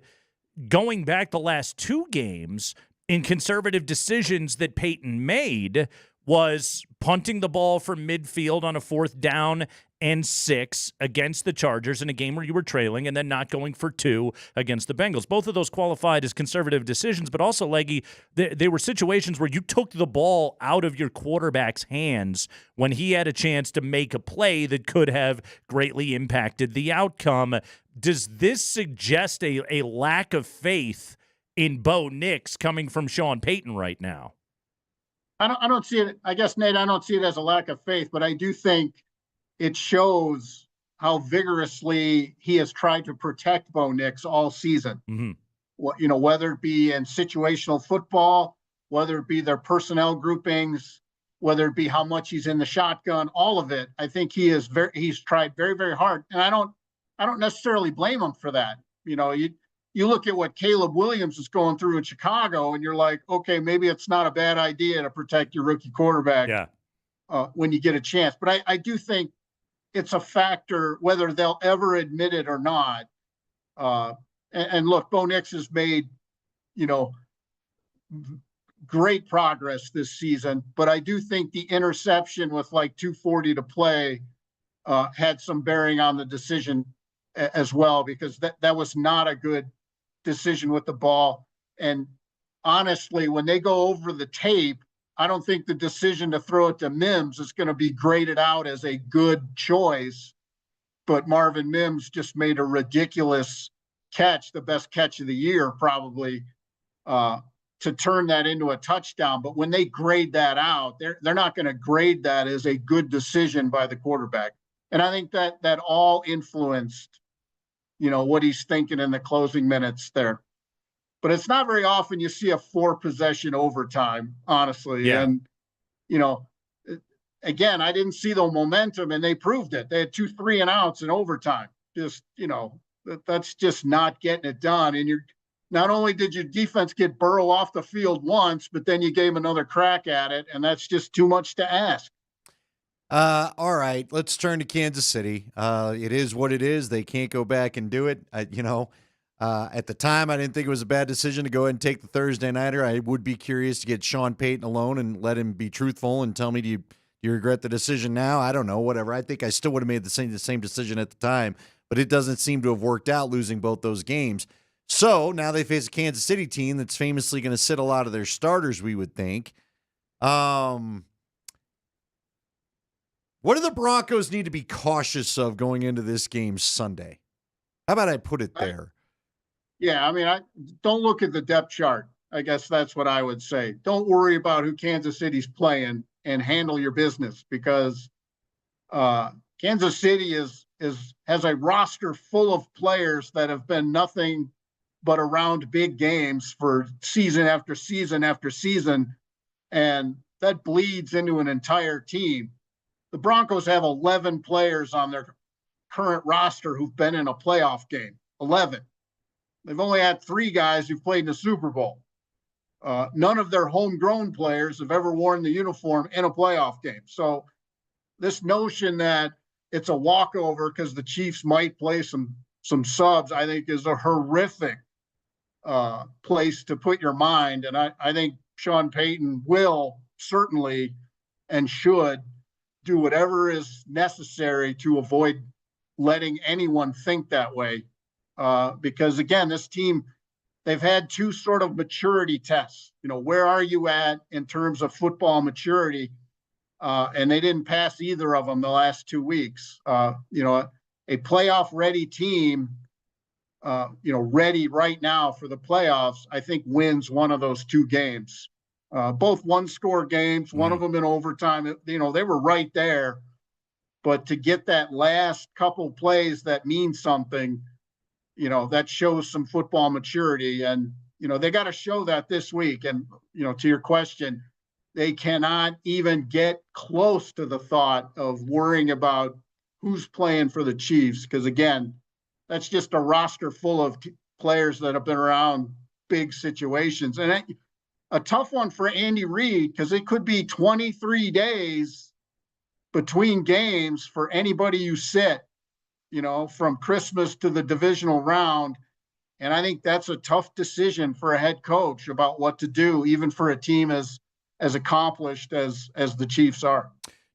going back the last two games in conservative decisions that Peyton made was punting the ball from midfield on a 4th down and 6 against the Chargers in a game where you were trailing, and then not going for 2 against the Bengals. Both of those qualified as conservative decisions, but also, Leggy, they were situations where you took the ball out of your quarterback's hands when he had a chance to make a play that could have greatly impacted the outcome. Does this suggest a lack of faith in Bo Nix coming from Sean Payton right now? I don't see it. I guess, Nate, I don't see it as a lack of faith, but I do think it shows how vigorously he has tried to protect Bo Nix all season. Mm-hmm. Whether it be in situational football, whether it be their personnel groupings, whether it be how much he's in the shotgun, all of it. I think he's tried very, very hard, and I don't necessarily blame him for that. You look at what Caleb Williams is going through in Chicago, and you're like, okay, maybe it's not a bad idea to protect your rookie quarterback when you get a chance. But I do think it's a factor, whether they'll ever admit it or not. And look, Bo Nix has made, great progress this season, but I do think the interception with like 2:40 to play had some bearing on the decision as well, because that was not a good decision with the ball. And honestly, when they go over the tape, I don't think the decision to throw it to Mims is going to be graded out as a good choice. But Marvin Mims just made a ridiculous catch, the best catch of the year probably, to turn that into a touchdown. But when they grade that out, they're not going to grade that as a good decision by the quarterback. And I think that all influenced, what he's thinking in the closing minutes there. But it's not very often you see a 4-possession overtime, honestly. Yeah. And, again, I didn't see the momentum, and they proved it. They had 2 3-and-outs in overtime. Just, that's just not getting it done. And not only did your defense get Burrow off the field once, but then you gave him another crack at it, and that's just too much to ask. All right, let's turn to Kansas City. It is what it is. They can't go back and do it. At the time, I didn't think it was a bad decision to go ahead and take the Thursday nighter. I would be curious to get Sean Payton alone and let him be truthful and tell me, do you regret the decision now? I don't know, whatever. I think I still would have made the same decision at the time, but it doesn't seem to have worked out, losing both those games. So now they face a Kansas City team that's famously going to sit a lot of their starters, we would think. What do the Broncos need to be cautious of going into this game Sunday? How about I put it there? I don't look at the depth chart. I guess that's what I would say. Don't worry about who Kansas City's playing and handle your business, because Kansas City has a roster full of players that have been nothing but around big games for season after season after season, and that bleeds into an entire team. The Broncos have 11 players on their current roster who've been in a playoff game. 11. They've only had 3 guys who've played in the Super Bowl. None of their homegrown players have ever worn the uniform in a playoff game. So this notion that it's a walkover because the Chiefs might play some subs, I think is a horrific place to put your mind. And I think Sean Payton will certainly and should do whatever is necessary to avoid letting anyone think that way. Because again, this team, they've had 2 sort of maturity tests. Where are you at in terms of football maturity? And they didn't pass either of them the last 2 weeks. A playoff ready team, ready right now for the playoffs, I think wins one of those 2 games. Both 1-score games, one of them in overtime. They were right there. but to get that last couple plays that mean something, that shows some football maturity. And, they got to show that this week. And, to your question, they cannot even get close to the thought of worrying about who's playing for the Chiefs. Because, again, that's just a roster full of players that have been around big situations. And a tough one for Andy Reid, because it could be 23 days between games for anybody you sit, from Christmas to the divisional round. And I think that's a tough decision for a head coach about what to do, even for a team as accomplished as the Chiefs are.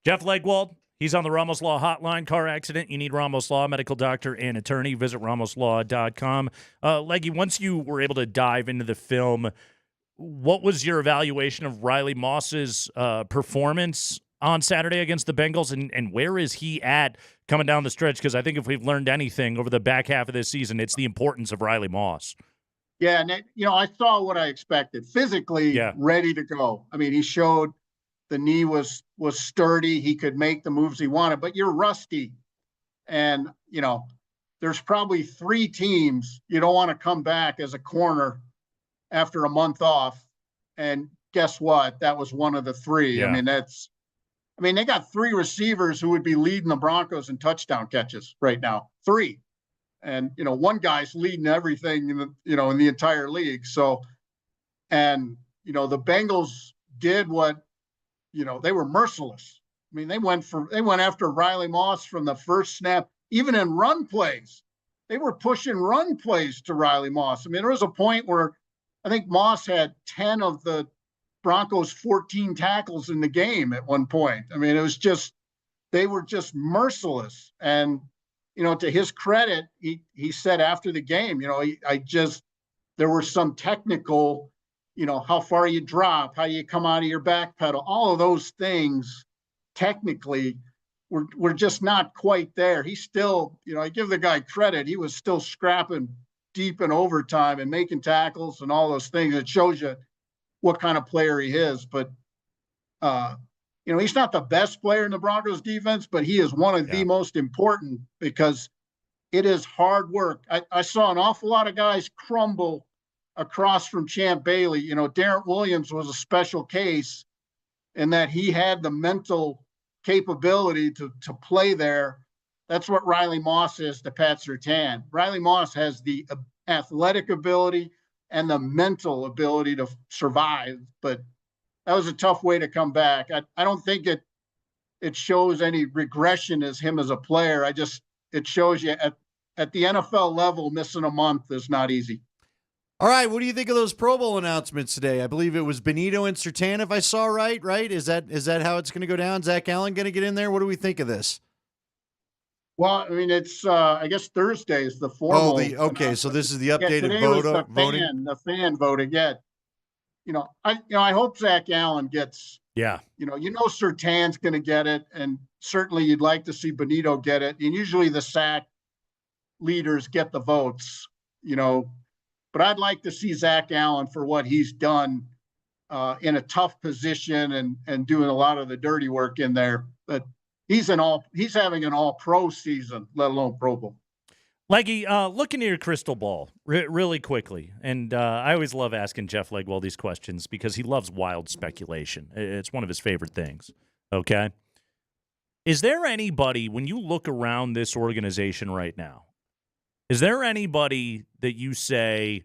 Jeff Legwold, he's on the Ramos Law Hotline. Car accident, you need Ramos Law, medical doctor and attorney. Visit ramoslaw.com. Leggy, once you were able to dive into the film, what was your evaluation of Riley Moss's performance on Saturday against the Bengals, and where is he at coming down the stretch? Because I think if we've learned anything over the back half of this season, it's the importance of Riley Moss. Yeah, and I saw what I expected. Physically ready to go. I mean, he showed the knee was sturdy. He could make the moves he wanted, but you're rusty. And, there's probably 3 teams you don't want to come back as a corner after a month off. And guess what? That was one of the 3. Yeah. They got 3 receivers who would be leading the Broncos in touchdown catches right now. 3. And, one guy's leading everything in the entire league. So, and, the Bengals did what, they were merciless. I mean, they went after Riley Moss from the first snap, even in run plays. They were pushing run plays to Riley Moss. I mean, there was a point where I think Moss had 10 of the Broncos 14 tackles in the game at one point. I mean, it was just, they were just merciless. And, to his credit, he said after the game, there were some technical, how far you drop, how you come out of your back pedal, all of those things technically were just not quite there. He still, I give the guy credit. He was still scrapping deep in overtime and making tackles and all those things. It shows you what kind of player he is. But, he's not the best player in the Broncos defense, but he is one of the most important, because it is hard work. I saw an awful lot of guys crumble across from Champ Bailey. Darren Williams was a special case in that he had the mental capability to play there. That's what Riley Moss is to Pat Surtain. Riley Moss has the athletic ability and the mental ability to survive, but that was a tough way to come back. I don't think it shows any regression as him as a player. It shows you at the NFL level, missing a month is not easy. All right, what do you think of those Pro Bowl announcements today? I believe it was Benito and Surtain, if I saw right? Is that how it's going to go down? Zach Allen going to get in there? What do we think of this? Well, it's I guess Thursday is the formal. Okay, so this is the updated voting. The fan voting. Yeah. I hope Zach Allen gets. Yeah. Surtain's going to get it, and certainly you'd like to see Benito get it. And usually the SAC leaders get the votes. But I'd like to see Zach Allen for what he's done in a tough position and doing a lot of the dirty work in there. But he's having an all-pro season, let alone Pro Bowl. Leggy, look into your crystal ball really quickly. And I always love asking Jeff Legwold these questions because he loves wild speculation. It's one of his favorite things, okay? Is there anybody, when you look around this organization right now, is there anybody that you say,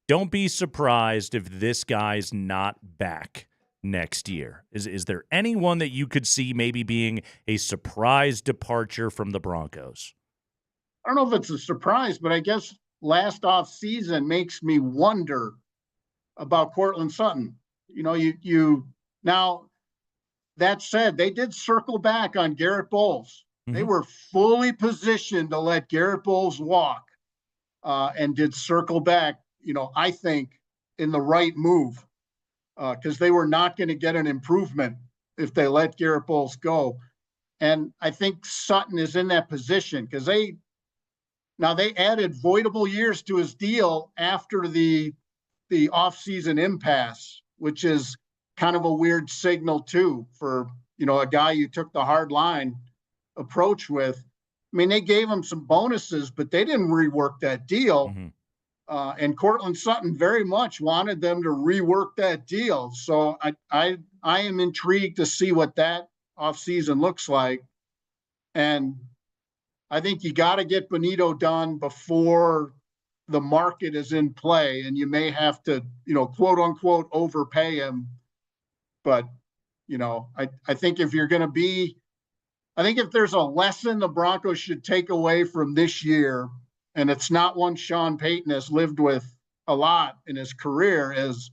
don't be surprised if this guy's not back next year? Is there anyone that you could see maybe being a surprise departure from the Broncos? I don't know if it's a surprise, but I guess last off season makes me wonder about Courtland Sutton. Now that said, they did circle back on Garrett Bowles. Mm-hmm. They were fully positioned to let Garrett Bowles walk and did circle back, I think in the right move because they were not going to get an improvement if they let Garrett Bowles go. And I think Sutton is in that position because they added voidable years to his deal after the offseason impasse, which is kind of a weird signal too for, a guy you took the hard line approach with. I mean, they gave him some bonuses, but they didn't rework that deal. Mm-hmm. And Cortland Sutton very much wanted them to rework that deal. So I am intrigued to see what that offseason looks like. And I think you got to get Benito done before the market is in play, and you may have to, quote unquote, overpay him. But, I think if you're going to be, I think if there's a lesson the Broncos should take away from this year, and it's not one Sean Payton has lived with a lot in his career, is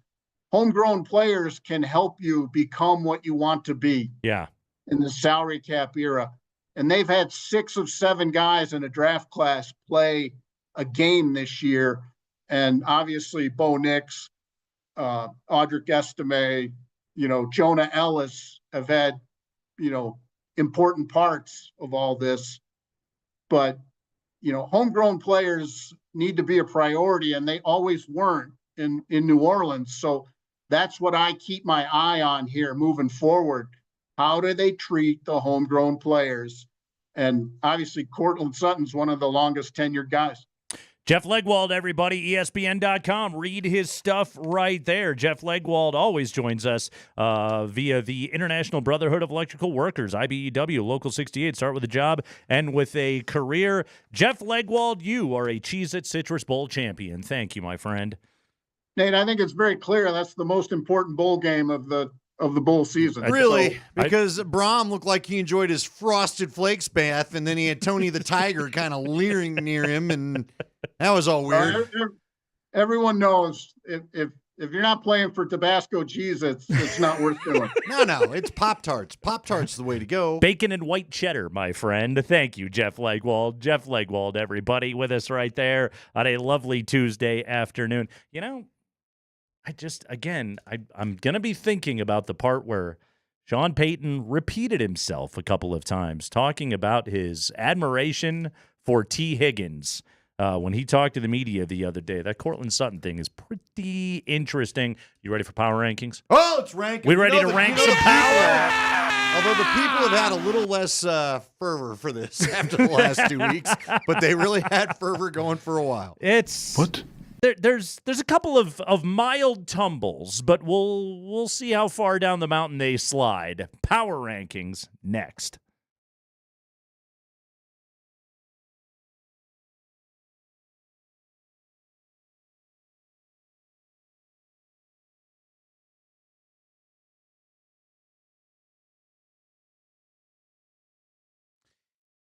homegrown players can help you become what you want to be. Yeah. In the salary cap era. And they've had 6 of 7 guys in a draft class play a game this year. And obviously Bo Nix, Audric Estime, Jonah Ellis have had, important parts of all this. But, homegrown players need to be a priority, and they always weren't in New Orleans. So that's what I keep my eye on here moving forward. How do they treat the homegrown players? And obviously, Cortland Sutton's one of the longest tenured guys. Jeff Legwold, everybody, ESPN.com. Read his stuff right there. Jeff Legwold always joins us via the International Brotherhood of Electrical Workers, IBEW, Local 68. Start with a job and with a career. Jeff Legwold, you are a Cheez-It Citrus Bowl champion. Thank you, my friend. Nate, I think it's very clear that's the most important bowl game of the bowl season. Really? Because Brahm looked like he enjoyed his Frosted Flakes bath, and then he had Tony the Tiger kind of leering near him, and that was all weird. Everyone knows if you're not playing for Tabasco cheese, it's not worth doing. No, it's Pop-Tarts. Pop-Tarts the way to go. Bacon and white cheddar, my friend. Thank you, Jeff Legwold. Jeff Legwold, everybody, with us right there on a lovely Tuesday afternoon. I'm going to be thinking about the part where Sean Payton repeated himself a couple of times, talking about his admiration for T. Higgins when he talked to the media the other day. That Cortland Sutton thing is pretty interesting. You ready for power rankings? Oh, it's ranking. We ready to rank some power? Although the people have had a little less fervor for this after the last 2 weeks, but they really had fervor going for a while. What? There's a couple of mild tumbles, but we'll see how far down the mountain they slide. Power rankings next.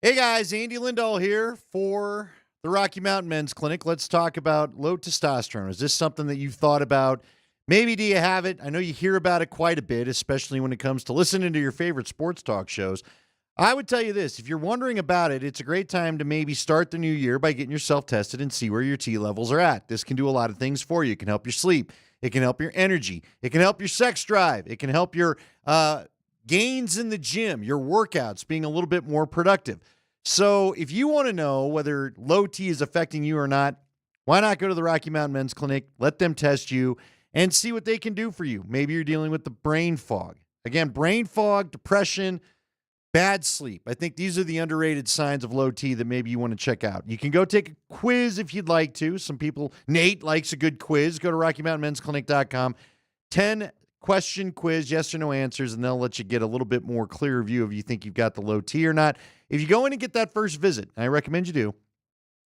Hey guys, Andy Lindahl here for the Rocky Mountain Men's Clinic. Let's talk about low testosterone. Is this something that you've thought about? Maybe do you have it? I know you hear about it quite a bit, especially when it comes to listening to your favorite sports talk shows. I would tell you this, if you're wondering about it, it's a great time to maybe start the new year by getting yourself tested and see where your T levels are at. This can do a lot of things for you. It can help your sleep. It can help your energy. It can help your sex drive. It can help your gains in the gym, your workouts being a little bit more productive. So if you want to know whether low T is affecting you or not, why not go to the Rocky Mountain Men's Clinic, let them test you, and see what they can do for you. Maybe you're dealing with the brain fog. Again, brain fog, depression, bad sleep. I think these are the underrated signs of low T that maybe you want to check out. You can go take a quiz if you'd like to. Some people, Nate likes a good quiz. Go to RockyMountainMen'sClinic.com. 10-question quiz, yes or no answers, and they'll let you get a little bit more clear view of you think you've got the low T or not. If you go in and get that first visit, I recommend you do,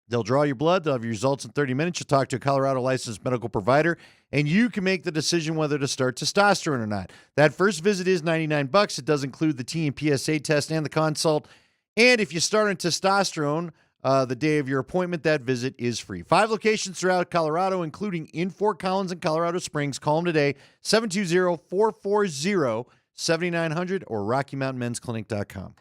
they'll draw your blood. They'll have your results in 30 minutes. You'll talk to a Colorado licensed medical provider, and you can make the decision whether to start testosterone or not. That first visit is $99. It does include the T and PSA test and the consult. And if you start on testosterone the day of your appointment, that visit is free. 5 locations throughout Colorado, including in Fort Collins and Colorado Springs. Call them today, 720-440-7900 or RockyMountainMen'sClinic.com.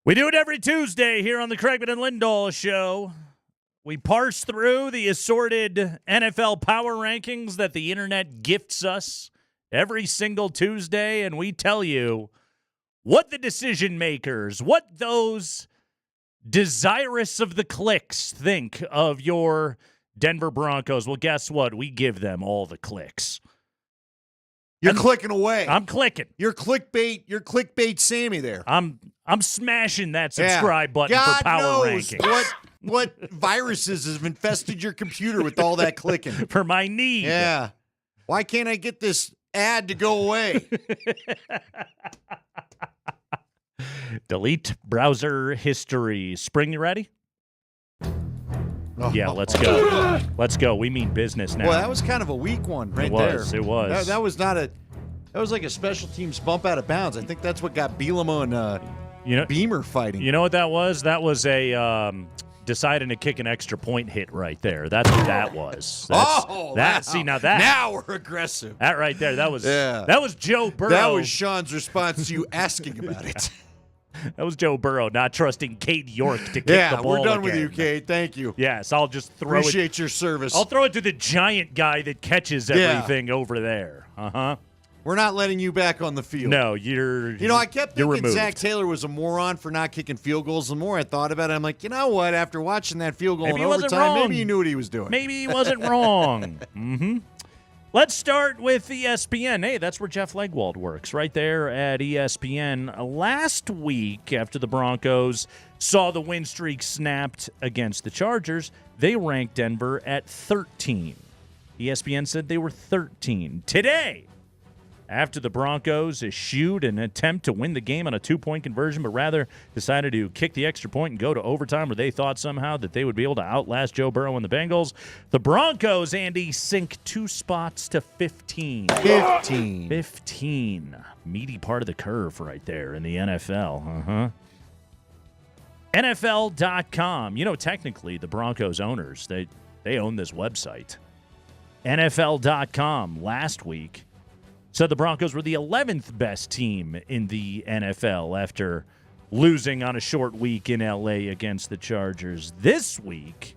We do it every Tuesday here on the Craigman and Lindahl Show. We parse through the assorted NFL power rankings that the internet gifts us every single Tuesday, and we tell you what the decision makers, what those desirous of the clicks think of your Denver Broncos. Well, guess what? We give them all the clicks. You're clicking away. I'm clicking. You're clickbait Sammy there. I'm smashing that subscribe button God for power knows rankings. what viruses have infested your computer with all that clicking. For my need. Yeah. Why can't I get this ad to go away? Delete browser history. Spring, you ready? Oh. Yeah, let's go. Let's go. We mean business now. Well, that was kind of a weak one right there. It was. That was not a. That was like a special teams bump out of bounds. I think that's what got Bielema and Beamer fighting. You know what that was? That was a deciding to kick an extra point hit right there. That's what that was. Now we're aggressive. That right there. That was Joe Burrow. That was Sean's response to you asking about it. That was Joe Burrow not trusting Cade York to kick the ball. We're done with again. you, Cade. Thank you. Yes, I'll just throw Appreciate your service. I'll throw it to the giant guy that catches everything over there. We're not letting you back on the field. No, you're. I kept thinking removed. Zach Taylor was a moron for not kicking field goals. The more I thought about it, I'm like, you know what? After watching that field goal in overtime, maybe he knew what he was doing. Maybe he wasn't wrong. Mm-hmm. Let's start with ESPN. Hey, that's where Jeff Legwold works, right there at ESPN. Last week, after the Broncos saw the win streak snapped against the Chargers, they ranked Denver at 13. ESPN said they were 13. Today, after the Broncos eschewed an attempt to win the game on a 2-point conversion, but rather decided to kick the extra point and go to overtime where they thought somehow that they would be able to outlast Joe Burrow and the Bengals, the Broncos, Andy, sink 2 spots to 15. 15. Meaty part of the curve right there in the NFL. NFL.com. Technically, the Broncos owners, they own this website. NFL.com last week said the Broncos were the 11th best team in the NFL after losing on a short week in L.A. against the Chargers. This week,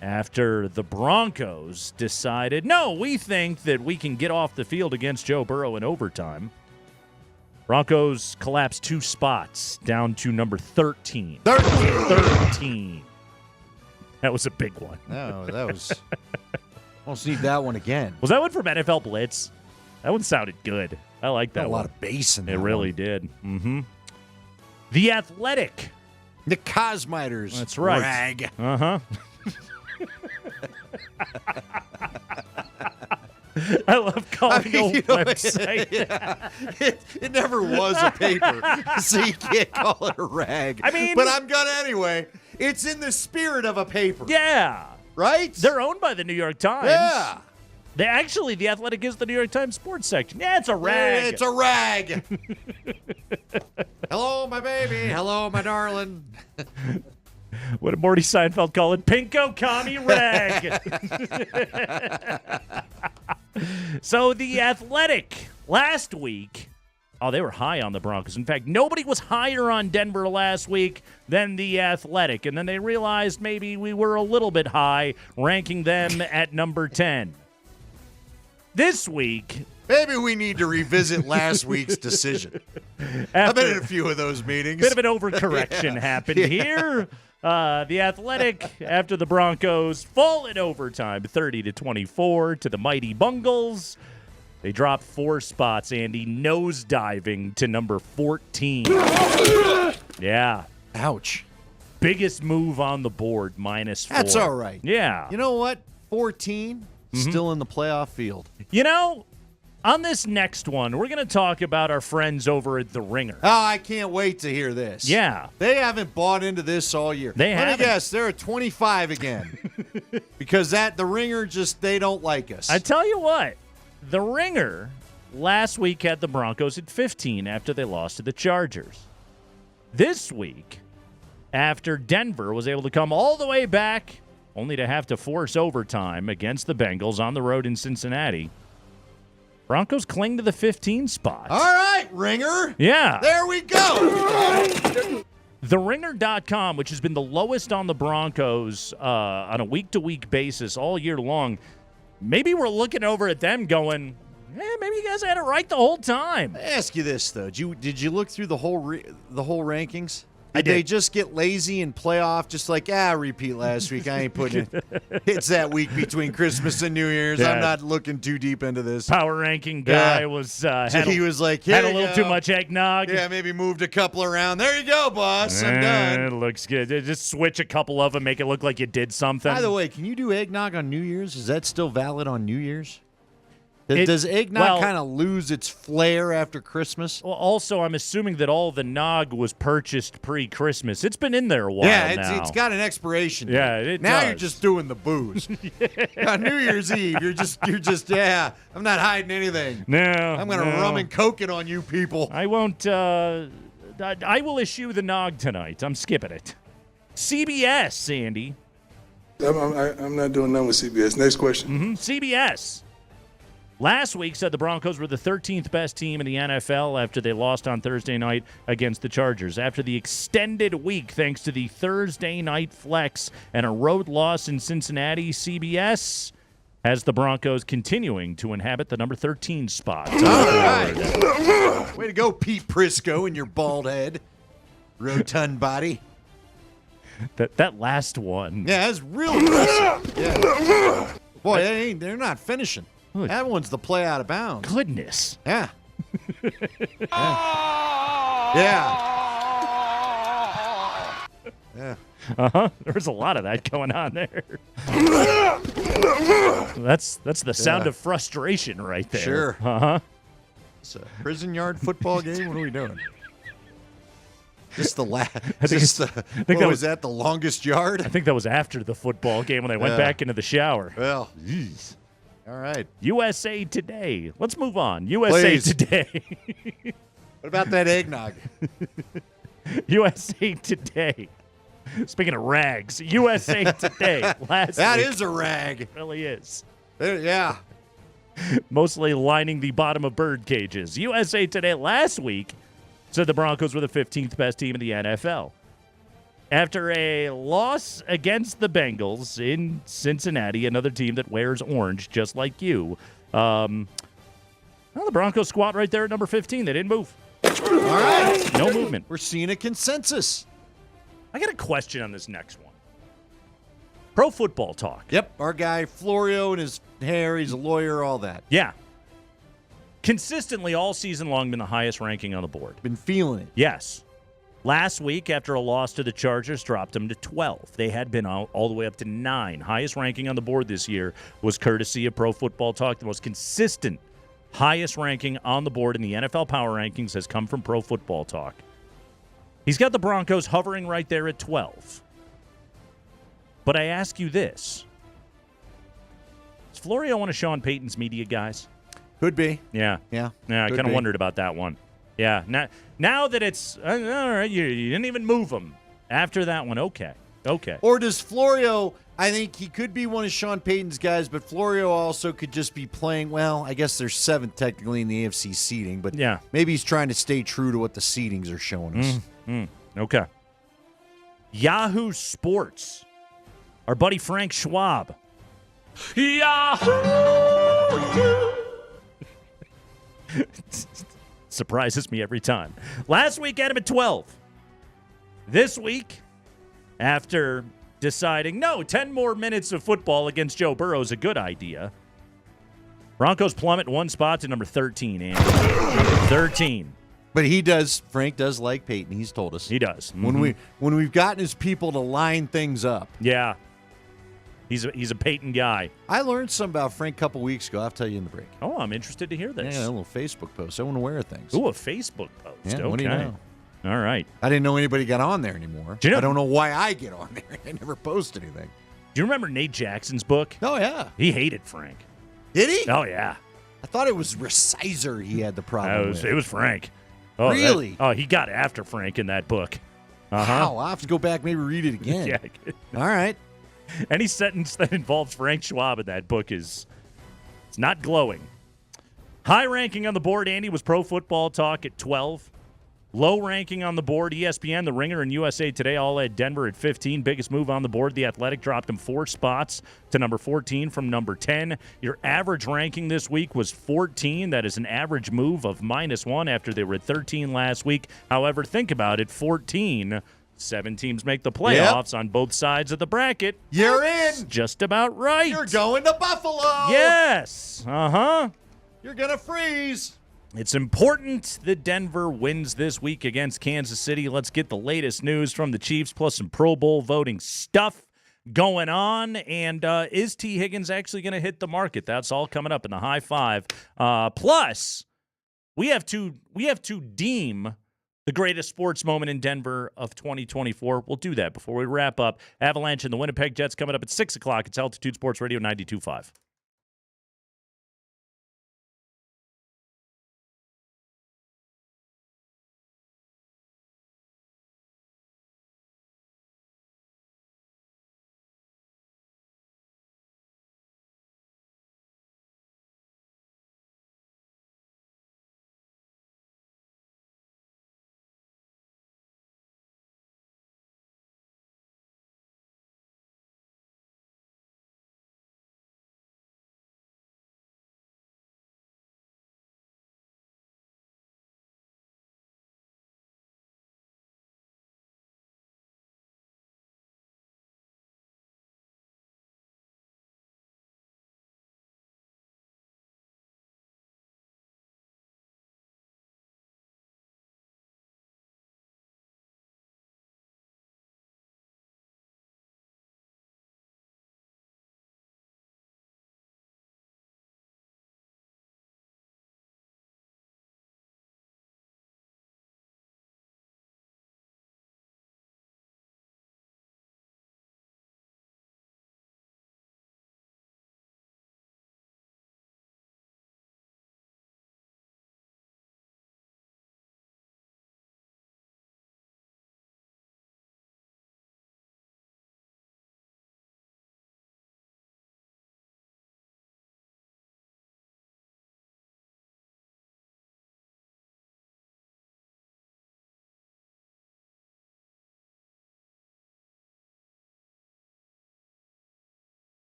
after the Broncos decided, no, we think that we can get off the field against Joe Burrow in overtime, Broncos collapsed 2 spots down to number 13. 13. That was a big one. No, that was... Almost need that one again. Was that one from NFL Blitz? That one sounded good. I like that one. A lot of bass in that. It really did. Mm-hmm. The Athletic. The Cosmiters. That's right. Rag. Uh-huh. I love calling a website. It never was a paper, so you can't call it a rag. I mean... But I'm going to anyway. It's in the spirit of a paper. Yeah. Right? They're owned by the New York Times. Yeah. The Athletic is the New York Times sports section. Yeah, it's a rag. It's a rag. Hello, my baby. Hello, my darling. What did Morty Seinfeld call it? Pinko Commie Rag. So the Athletic last week, they were high on the Broncos. In fact, nobody was higher on Denver last week than the Athletic. And then they realized maybe we were a little bit high, ranking them at number 10. This week, maybe we need to revisit last week's decision. I've been in a few of those meetings. Bit of an overcorrection happened here. The Athletic, after the Broncos fall in overtime, 30-24 to the mighty Bungles. They dropped 4 spots, Andy, nosediving to number 14. Yeah. Ouch. Biggest move on the board, -4. That's all right. Yeah. You know what? 14, still in the playoff field. On this next one, we're going to talk about our friends over at The Ringer. Oh, I can't wait to hear this. Yeah. They haven't bought into this all year. Let me guess, they're at 25 again. Because The Ringer they don't like us. I tell you what, The Ringer last week had the Broncos at 15 after they lost to the Chargers. This week, after Denver was able to come all the way back, only to have to force overtime against the Bengals on the road in Cincinnati, Broncos cling to the 15 spot. All right, Ringer. Yeah. There we go. TheRinger.com, which has been the lowest on the Broncos on a week-to-week basis all year long, maybe we're looking over at them going, maybe you guys had it right the whole time. I ask you this, though. Did you look through the whole rankings? I did. They just get lazy and play off just like, repeat last week. I ain't putting it. It's that week between Christmas and New Year's. Yeah. I'm not looking too deep into this. Power ranking guy was he was like, had a little too much eggnog. Yeah, maybe moved a couple around. There you go, boss. I'm done. It looks good. Just switch a couple of them, make it look like you did something. By the way, can you do eggnog on New Year's? Is that still valid on New Year's? Does eggnog kind of lose its flair after Christmas? Well, also, I'm assuming that all the nog was purchased pre-Christmas. It's been in there a while now. It's got an expiration date. Yeah, now does. you're just doing the booze. On New Year's Eve, you're just I'm not hiding anything. No. I'm going to rum and coke it on you people. I won't I will issue the nog tonight. I'm skipping it. CBS, Sandy. I'm not doing nothing with CBS. Next question. CBS. Last week said the Broncos were the 13th best team in the NFL after they lost on Thursday night against the Chargers. After the extended week, thanks to the Thursday night flex and a road loss in Cincinnati, CBS has the Broncos continuing to inhabit the number 13 spot. All right. Way to go, Pete Prisco, and your bald head. Rotund body. That last one. Yeah, that's real impressive. Yeah. Boy, they're not finishing. That one's the play out of bounds. Goodness. Yeah. Yeah. There's a lot of that going on there. That's the sound of frustration right there. Sure. It's a prison yard football game. What are we doing? Just the last. Was that the longest yard? I think that was after the football game when they went back into the shower. Well, jeez. All right. USA Today. Let's move on. USA Today. What about that eggnog? USA Today. Speaking of rags, USA Today. That is a rag. It really is. Yeah. Mostly lining the bottom of bird cages. USA Today last week said the Broncos were the 15th best team in the NFL. After a loss against the Bengals in Cincinnati, another team that wears orange just like you, the Broncos squat right there at number 15. They didn't move. All right. No movement. We're seeing a consensus. I got a question on this next one. Pro Football Talk. Yep. Our guy Florio and his hair, he's a lawyer, all that. Yeah. Consistently all season long been the highest ranking on the board. Been feeling it. Yes. Last week, after a loss to the Chargers, dropped them to 12. They had been all the way up to 9. Highest ranking on the board this year was courtesy of Pro Football Talk. The most consistent highest ranking on the board in the NFL Power Rankings has come from Pro Football Talk. He's got the Broncos hovering right there at 12. But I ask you this. Is Florio one of Sean Payton's media guys? Could be. Yeah. Yeah. Yeah, I kind of wondered about that one. Yeah. Now that it's, all right, you didn't even move him. After that one, okay. Or does Florio, I think he could be one of Sean Payton's guys, but Florio also could just be playing, well, I guess there's 7 technically in the AFC seeding, but yeah, maybe he's trying to stay true to what the seedings are showing us. Okay. Yahoo Sports. Our buddy Frank Schwab. Yahoo! Surprises me every time. Last week had him at 12. This week, after deciding, 10 more minutes of football against Joe Burrow is a good idea, Broncos plummet 1 spot to number 13, Andy. Number 13. But Frank does like Peyton. He's told us. He does. When we've gotten his people to line things up. Yeah. He's a Peyton guy. I learned something about Frank a couple weeks ago. I'll tell you in the break. Oh, I'm interested to hear this. Yeah, a little Facebook post. I want to wear things. Ooh, a Facebook post. Yeah, okay. what do you know? All right. I didn't know anybody got on there anymore. I don't know why I get on there. I never post anything. Do you remember Nate Jackson's book? Oh, yeah. He hated Frank. Did he? Oh, yeah. I thought it was Resizer he had the problem with. It was Frank. Oh, really? He got after Frank in that book. Wow, I'll have to go back maybe read it again. Yeah. All right. Any sentence that involves Frank Schwab in that book it's not glowing. High ranking on the board, Andy, was Pro Football Talk at 12. Low ranking on the board, ESPN, The Ringer, and USA Today all had Denver at 15. Biggest move on the board, The Athletic dropped them 4 spots to number 14 from number 10. Your average ranking this week was 14. That is an average move of -1 after they were at 13 last week. However, think about it, 14. 7 teams make the playoffs on both sides of the bracket. You're That's in. just about right. You're going to Buffalo. Yes. You're going to freeze. It's important that Denver wins this week against Kansas City. Let's get the latest news from the Chiefs, plus some Pro Bowl voting stuff going on. And is T. Higgins actually going to hit the market? That's all coming up in the high five. Plus, we have to deem the greatest sports moment in Denver of 2024. We'll do that before we wrap up. Avalanche and the Winnipeg Jets coming up at 6 o'clock. It's Altitude Sports Radio 92.5.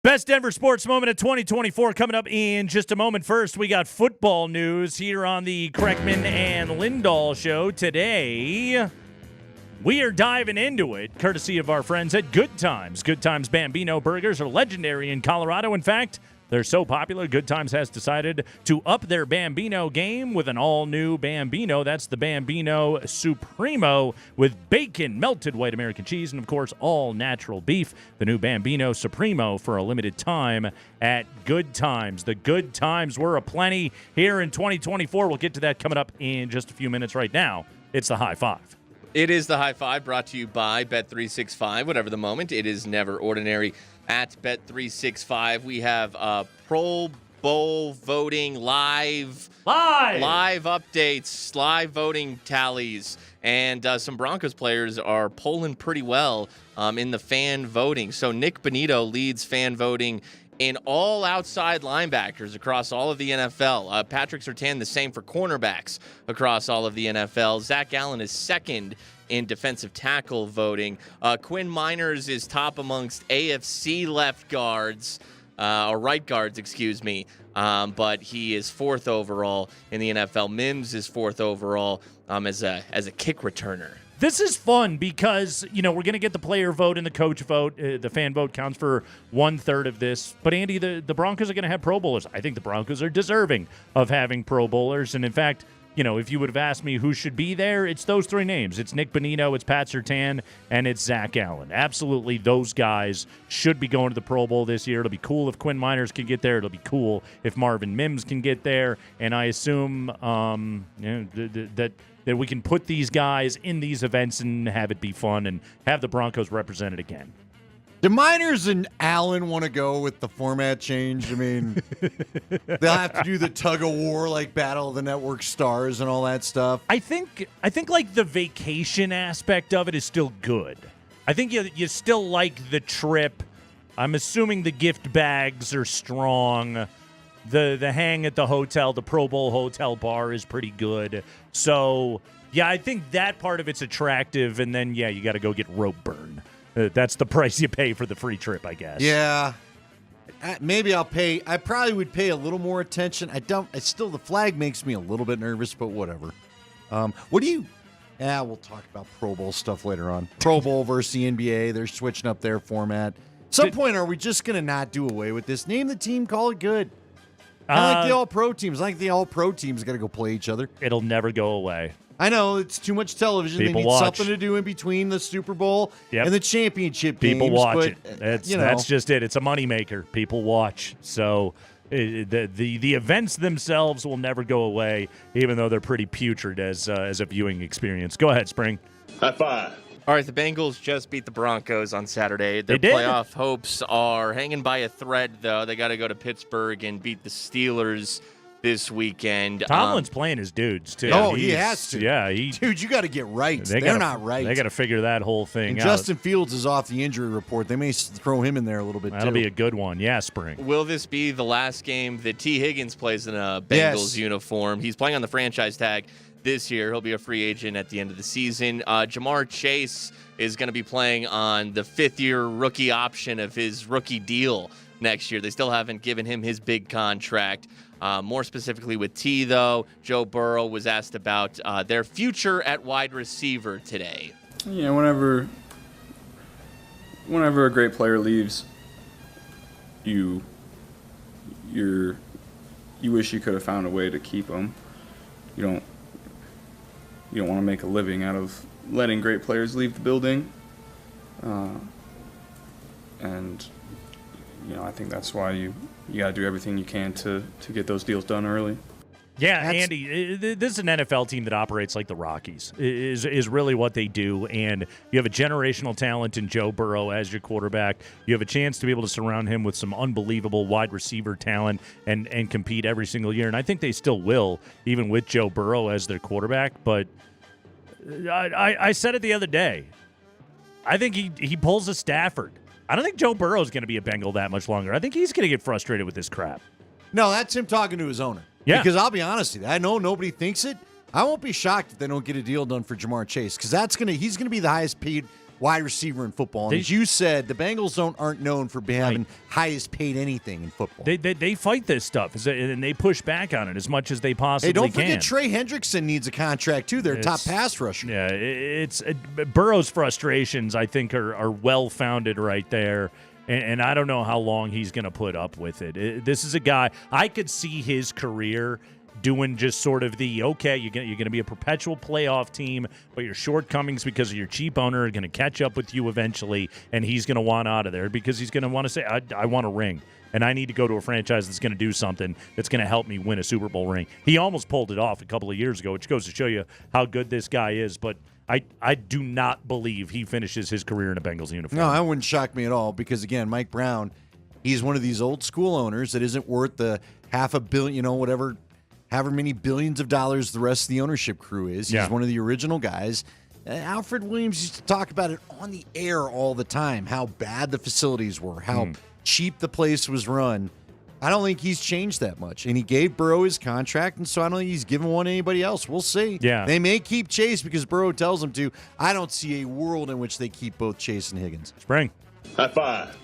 Best Denver sports moment of 2024 coming up in just a moment. First, we got football news here on the Kreckman and Lindahl show. Today, we are diving into it, courtesy of our friends at Good Times. Good Times Bambino burgers are legendary in Colorado. In fact, they're so popular, Good Times has decided to up their Bambino game with an all-new Bambino. That's the Bambino Supremo with bacon, melted white American cheese, and, of course, all-natural beef. The new Bambino Supremo for a limited time at Good Times. The Good Times were aplenty here in 2024. We'll get to that coming up in just a few minutes. Right now, it's the High Five. It is the High Five, brought to you by Bet365. Whatever the moment, it is never ordinary. At Bet365, we have Pro Bowl voting live updates, live voting tallies, and some Broncos players are polling pretty well in the fan voting. So Nick Bonito leads fan voting in all outside linebackers across all of the NFL. Patrick Surtain, the same for cornerbacks across all of the NFL. Zach Allen is second in defensive tackle voting. Quinn Miners is top amongst AFC left guards, or right guards, excuse me. But he is fourth overall in the NFL. Mims is fourth overall as a kick returner. This is fun because, we're going to get the player vote and the coach vote. The fan vote counts for 1/3 of this. But, Andy, the Broncos are going to have Pro Bowlers. I think the Broncos are deserving of having Pro Bowlers. And, in fact, if you would have asked me who should be there, it's those three names. It's Nick Bonito, it's Pat Surtain, and it's Zach Allen. Absolutely, those guys should be going to the Pro Bowl this year. It'll be cool if Quinn Miners can get there. It'll be cool if Marvin Mims can get there. And I assume that we can put these guys in these events and have it be fun and have the Broncos represented again. Do Miners and Allen want to go with the format change? I mean, they'll have to do the tug of war, like Battle of the Network Stars and all that stuff. I think like the vacation aspect of it is still good. I think you still like the trip. I'm assuming the gift bags are strong. The hang at the hotel, the Pro Bowl hotel bar is pretty good. So, yeah, I think that part of it's attractive. And then, yeah, you got to go get rope burn. That's the price you pay for the free trip, I guess. Yeah. Maybe I'll pay. I probably would pay a little more attention. The flag makes me a little bit nervous, but whatever. We'll talk about Pro Bowl stuff later on. Pro Bowl versus the NBA. They're switching up their format. At some point, are we just going to not do away with this? Name the team, call it good. I like the All-Pro teams. I like the All-Pro teams got to go play each other. It'll never go away. I know, it's too much television. People they need watch. something to do in between the Super Bowl and the championship People games. watch it. That's just it. It's a moneymaker. People watch. So the events themselves will never go away, even though they're pretty putrid as a viewing experience. Go ahead, Spring. High five. All right, the Bengals just beat the Broncos on Saturday. Their They did. playoff hopes are hanging by a thread, though. They got to go to Pittsburgh and beat the Steelers this weekend. Tomlin's playing his dudes, too. Oh, he has to. Yeah. Dude, you got to get right. They're not right. They got to figure that whole thing and out. Justin Fields is off the injury report. They may throw him in there a little bit, That'll too. be a good one. Yeah, Spring. Will this be the last game that T. Higgins plays in a Bengals uniform? He's playing on the franchise tag this year. He'll be a free agent at the end of the season. Jamar Chase is going to be playing on the fifth-year rookie option of his rookie deal next year. They still haven't given him his big contract. More specifically with T, though, Joe Burrow was asked about their future at wide receiver today. Yeah, whenever a great player leaves, you wish you could have found a way to keep them. You don't want to make a living out of letting great players leave the building, and I think that's why you got to do everything you can to get those deals done early. Yeah, Andy, this is an NFL team that operates like the Rockies, is really what they do. And you have a generational talent in Joe Burrow as your quarterback. You have a chance to be able to surround him with some unbelievable wide receiver talent and compete every single year. And I think they still will, even with Joe Burrow as their quarterback. But I said it the other day. I think he pulls a Stafford. I don't think Joe Burrow is going to be a Bengal that much longer. I think he's going to get frustrated with this crap. No, that's him talking to his owner. Yeah. Because I'll be honest with you, I know nobody thinks it. I won't be shocked if they don't get a deal done for Jamar Chase because he's going to be the highest paid wide receiver in football. And as you said, the Bengals aren't known for having highest paid anything in football. They fight this stuff, and they push back on it as much as they possibly can. Hey, don't forget Trey Hendrickson needs a contract, too. They're top pass rusher. Yeah, Burrow's frustrations, I think, are well-founded right there. And I don't know how long he's going to put up with it. This is a guy, I could see his career doing just sort of you're going to be a perpetual playoff team, but your shortcomings because of your cheap owner are going to catch up with you eventually, and he's going to want out of there because he's going to want to say, I want a ring, and I need to go to a franchise that's going to do something that's going to help me win a Super Bowl ring. He almost pulled it off a couple of years ago, which goes to show you how good this guy is, but I do not believe he finishes his career in a Bengals uniform. No, that wouldn't shock me at all because, again, Mike Brown, he's one of these old school owners that isn't worth the $500 million, however many billions of dollars the rest of the ownership crew is. He's one of the original guys. Alfred Williams used to talk about it on the air all the time, how bad the facilities were, how cheap the place was run. I don't think he's changed that much. And he gave Burrow his contract, and so I don't think he's given one to anybody else. We'll see. Yeah. They may keep Chase because Burrow tells them to. I don't see a world in which they keep both Chase and Higgins. Spring. High five.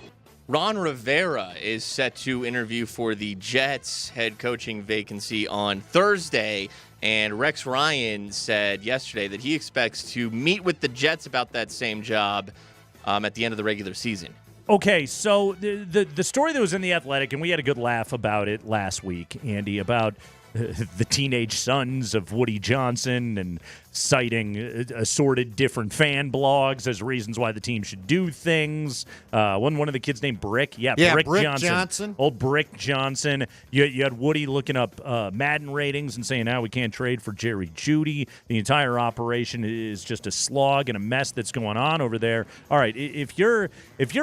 Ron Rivera is set to interview for the Jets head coaching vacancy on Thursday, and Rex Ryan said yesterday that he expects to meet with the Jets about that same job at the end of the regular season. Okay, so the story that was in The Athletic, and we had a good laugh about it last week, Andy, about the teenage sons of Woody Johnson and citing assorted different fan blogs as reasons why the team should do things. One of the kids named Brick. Yeah, Brick Johnson. Old Brick Johnson. You had Woody looking up Madden ratings and saying, we can't trade for Jerry Jeudy. The entire operation is just a slog and a mess that's going on over there. All right, if you're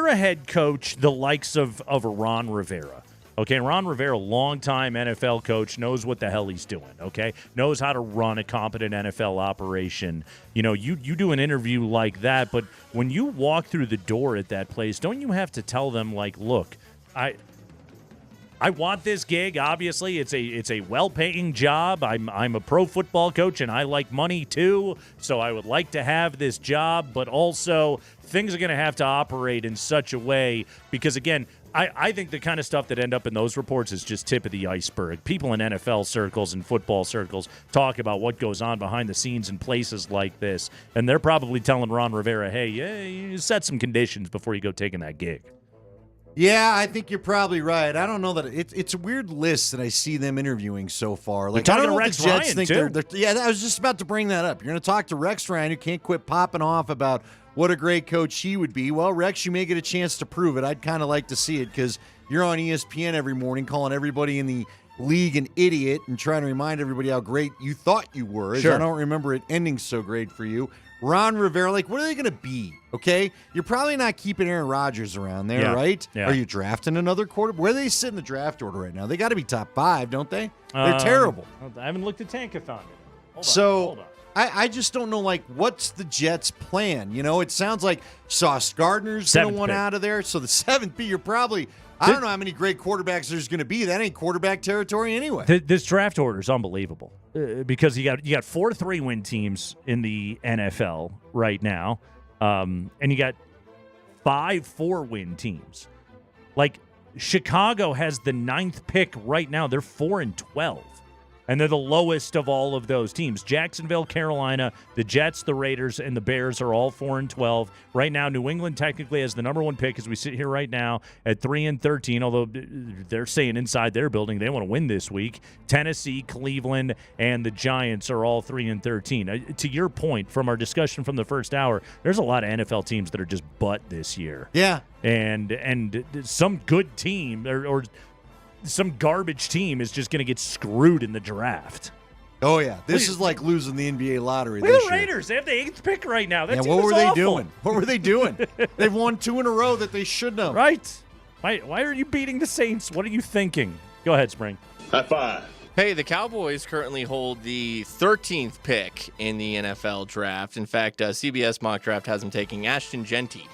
a head coach, the likes of a Ron Rivera, okay, Ron Rivera, longtime NFL coach, knows what the hell he's doing, okay? Knows how to run a competent NFL operation. You do an interview like that, but when you walk through the door at that place, don't you have to tell them, look, I want this gig. Obviously, it's a well-paying job. I'm a pro football coach, and I like money too, so I would like to have this job, but also things are going to have to operate in such a way because, again, I think the kind of stuff that end up in those reports is just tip of the iceberg. People in NFL circles and football circles talk about what goes on behind the scenes in places like this, and they're probably telling Ron Rivera, hey, you set some conditions before you go taking that gig. Yeah, I think you're probably right. I don't know that it's a weird list that I see them interviewing so far. I don't know Rex if the Jets Ryan, think too. Yeah, I was just about to bring that up. You're going to talk to Rex Ryan, who can't quit popping off about what a great coach he would be. Well, Rex, you may get a chance to prove it. I'd kind of like to see it because you're on ESPN every morning calling everybody in the league an idiot and trying to remind everybody how great you thought you were. Sure. I don't remember it ending so great for you. Ron Rivera, what are they going to be, okay? You're probably not keeping Aaron Rodgers around there, right? Yeah. Are you drafting another quarterback? Where do they sit in the draft order right now? They got to be top 5, don't they? They're terrible. I haven't looked at Tankathon yet. Hold on. I just don't know, what's the Jets' plan? It sounds like Sauce Gardner's going to want out of there. So the 7th pick, you're probably – I don't know how many great quarterbacks there's going to be. That ain't quarterback territory anyway. This draft order is unbelievable because you got 4 3-win teams in the NFL right now, and you got 5 4-win teams. Chicago has the 9th pick right now. They're 4-12. And they're the lowest of all of those teams. Jacksonville, Carolina, the Jets, the Raiders, and the Bears are all 4-12. Right now, New England technically has the number 1 pick as we sit here right now at 3-13, although they're saying inside their building they want to win this week. Tennessee, Cleveland, and the Giants are all 3-13. To your point from our discussion from the first hour, there's a lot of NFL teams that are just butt this year. Yeah. And some good team or some garbage team is just going to get screwed in the draft. Oh, yeah. This is like losing the NBA lottery this year. Look at the Raiders. They have the 8th pick right now. That team what were is they awful. doing? What were they doing? They've won 2 in a row that they shouldn't have. Right. Why are you beating the Saints? What are you thinking? Go ahead, Spring. High five. Hey, the Cowboys currently hold the 13th pick in the NFL draft. In fact, CBS mock draft has them taking Ashton Genty.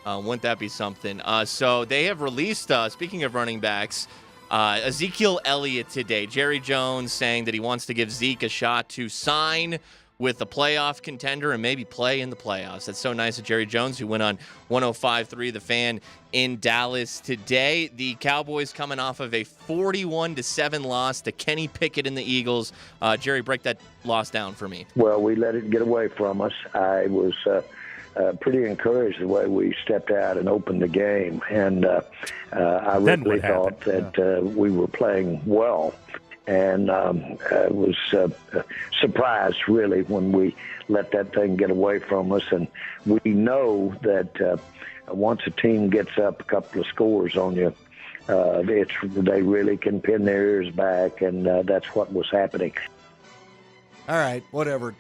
Wouldn't that be something? So they have released, speaking of running backs, Ezekiel Elliott today. Jerry Jones saying that he wants to give Zeke a shot to sign with a playoff contender and maybe play in the playoffs. That's so nice of Jerry Jones, who went on 105.3 The Fan in Dallas today. The Cowboys coming off of a 41-7 loss to Kenny Pickett and the Eagles. Jerry, break that loss down for me. Well, we let it get away from us. I was pretty encouraged the way we stepped out and opened the game, and I really thought that we were playing well. And I was surprised, really, when we let that thing get away from us. And we know that once a team gets up a couple of scores on you, they really can pin their ears back, and that's what was happening. All right, whatever.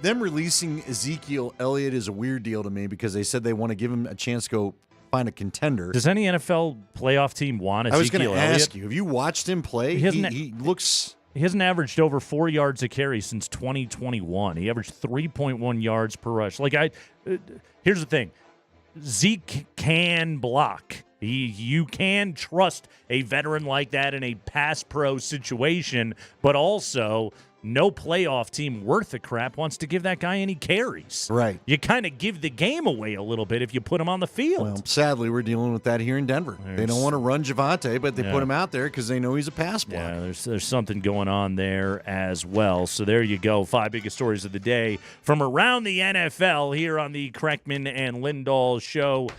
Them releasing Ezekiel Elliott is a weird deal to me because they said they want to give him a chance to go find a contender. Does any NFL playoff team want Ezekiel Elliott? I was going to ask you, have you watched him play? He looks... He hasn't averaged over 4 yards a carry since 2021. He averaged 3.1 yards per rush. Here's the thing. Zeke can block. You can trust a veteran like that in a pass pro situation, but also no playoff team worth a crap wants to give that guy any carries. Right. You kind of give the game away a little bit if you put him on the field. Well, sadly, we're dealing with that here in Denver. They don't want to run Javonte, but they put him out there because they know he's a pass blocker. Yeah, there's something going on there as well. So there you go. 5 biggest stories of the day from around the NFL here on the Kreckman and Lindahl show.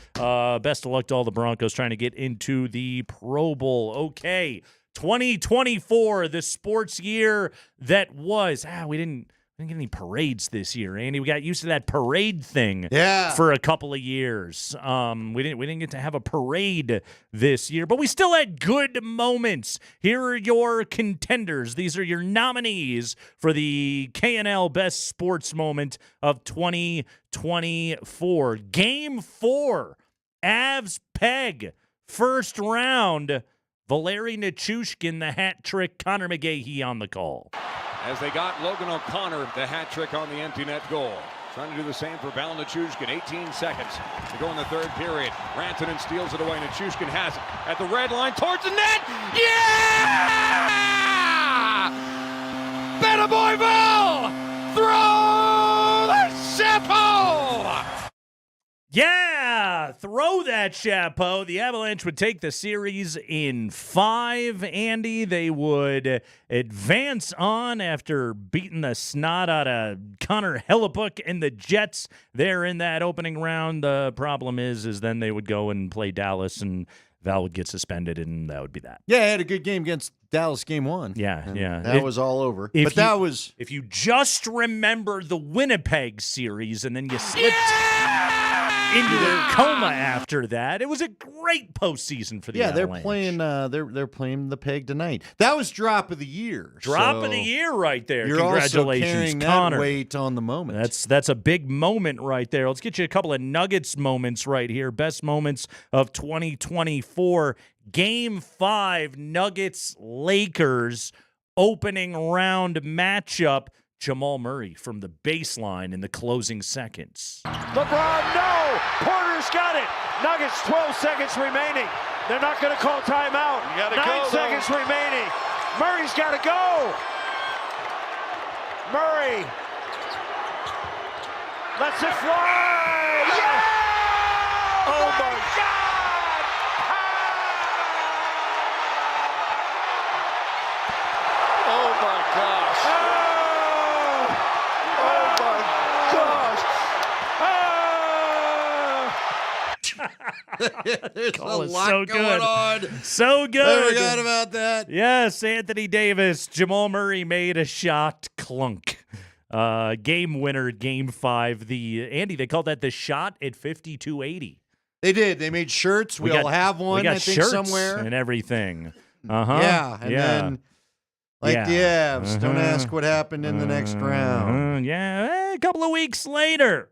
Best of luck to all the Broncos trying to get into the Pro Bowl. Okay. 2024, the sports year that was. We didn't get any parades this year, Andy. We got used to that parade thing for a couple of years. We didn't get to have a parade this year, but we still had good moments. Here are your contenders. These are your nominees for the KNL Best Sports Moment of 2024. Game 4, Avs Peg, first round. Valeri Nichushkin, the hat trick. Connor McGahee on the call. As they got Logan O'Connor, the hat trick on the empty net goal. Trying to do the same for Val Nichushkin. 18 seconds to go in the third period. Rantanen steals it away. Nichushkin has it at the red line towards the net. Yeah! Better boy Val! Throw the chapeau! Yeah, throw that chapeau. The Avalanche would take the series in 5, Andy. They would advance on after beating the snot out of Connor Hellebuyck and the Jets there in that opening round. The problem is then they would go and play Dallas, and Val would get suspended, and that would be that. Yeah, he had a good game against Dallas game 1. Yeah. That was all over. If you just remember the Winnipeg series and then you slipped into a coma after that, it was a great postseason for the Avalanche. They're playing the Peg tonight. That was drop of the year. Drop of the year right there. You're Congratulations, also carrying Connor. that weight on the moment. That's a big moment right there. Let's get you a couple of Nuggets moments right here. Best moments of 2024. Game 5, Nuggets-Lakers, opening round matchup. Jamal Murray from the baseline in the closing seconds. LeBron, no! Porter's got it! Nuggets, 12 seconds remaining. They're not going to call timeout. 9 seconds remaining. Murray's got to go! Murray lets it fly! Yeah! Oh my God! Oh my gosh! There's a lot so going on. So good. I forgot about that. Yes, Anthony Davis. Jamal Murray made a shot. Clunk. Game winner, Game 5. Andy, they called that the shot at 52.80. They did. They made shirts. We all have one, I think, shirts somewhere. and everything. Uh-huh. Yeah, and then, the Avs, don't ask what happened in the next round. A couple of weeks later.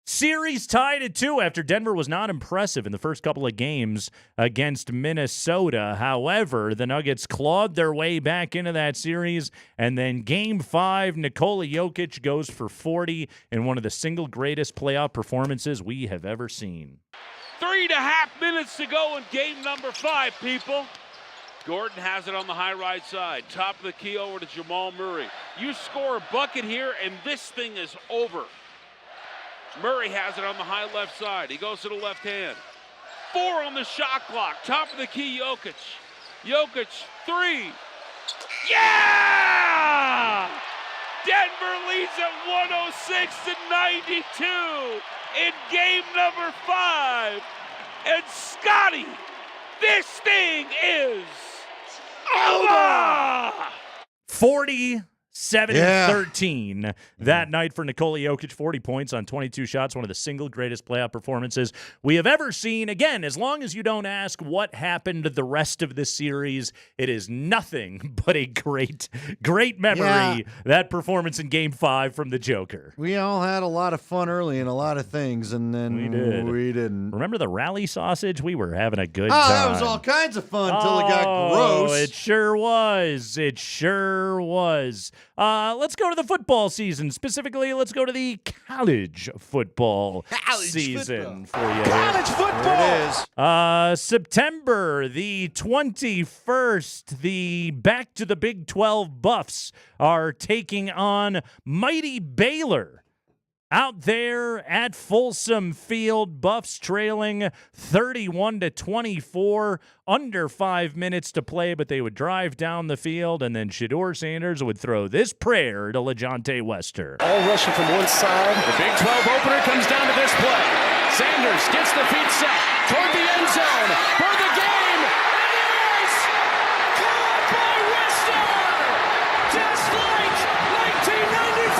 Series tied at 2 after Denver was not impressive in the first couple of games against Minnesota. However, the Nuggets clawed their way back into that series, and then Game 5, Nikola Jokic goes for 40 in one of the single greatest playoff performances we have ever seen. 3.5 minutes to go in game number 5, people. Gordon has it on the high right side. Top of the key over to Jamal Murray. You score a bucket here, and this thing is over. Murray has it on the high left side. He goes to the left hand. 4 on the shot clock. Top of the key, Jokic. Jokic, 3. Yeah! Denver leads at 106-92 in game number 5. And Scotty, this thing is over! 47-13 that night for Nikola Jokic. 40 points on 22 shots. One of the single greatest playoff performances we have ever seen. Again, as long as you don't ask what happened the rest of this series, it is nothing but a great memory. Yeah. That performance in Game 5 from the Joker. We all had a lot of fun early and a lot of things, and then we didn't. Remember the rally sausage? We were having a good time. Oh, that was all kinds of fun until it got gross. It sure was. It sure was. Let's go to the football season. Specifically, let's go to the college football season for you. College football! There it is. September the 21st, the Back to the Big 12 Buffs are taking on mighty Baylor. Out there at Folsom Field, Buffs trailing 31-24, under 5 minutes to play, but they would drive down the field, and then Shedeur Sanders would throw this prayer to LeJontay Wester. All rushing from one side. The Big 12 opener comes down to this play. Sanders gets the feet set toward the end zone for the game. It is caught by Wester, just like 1994.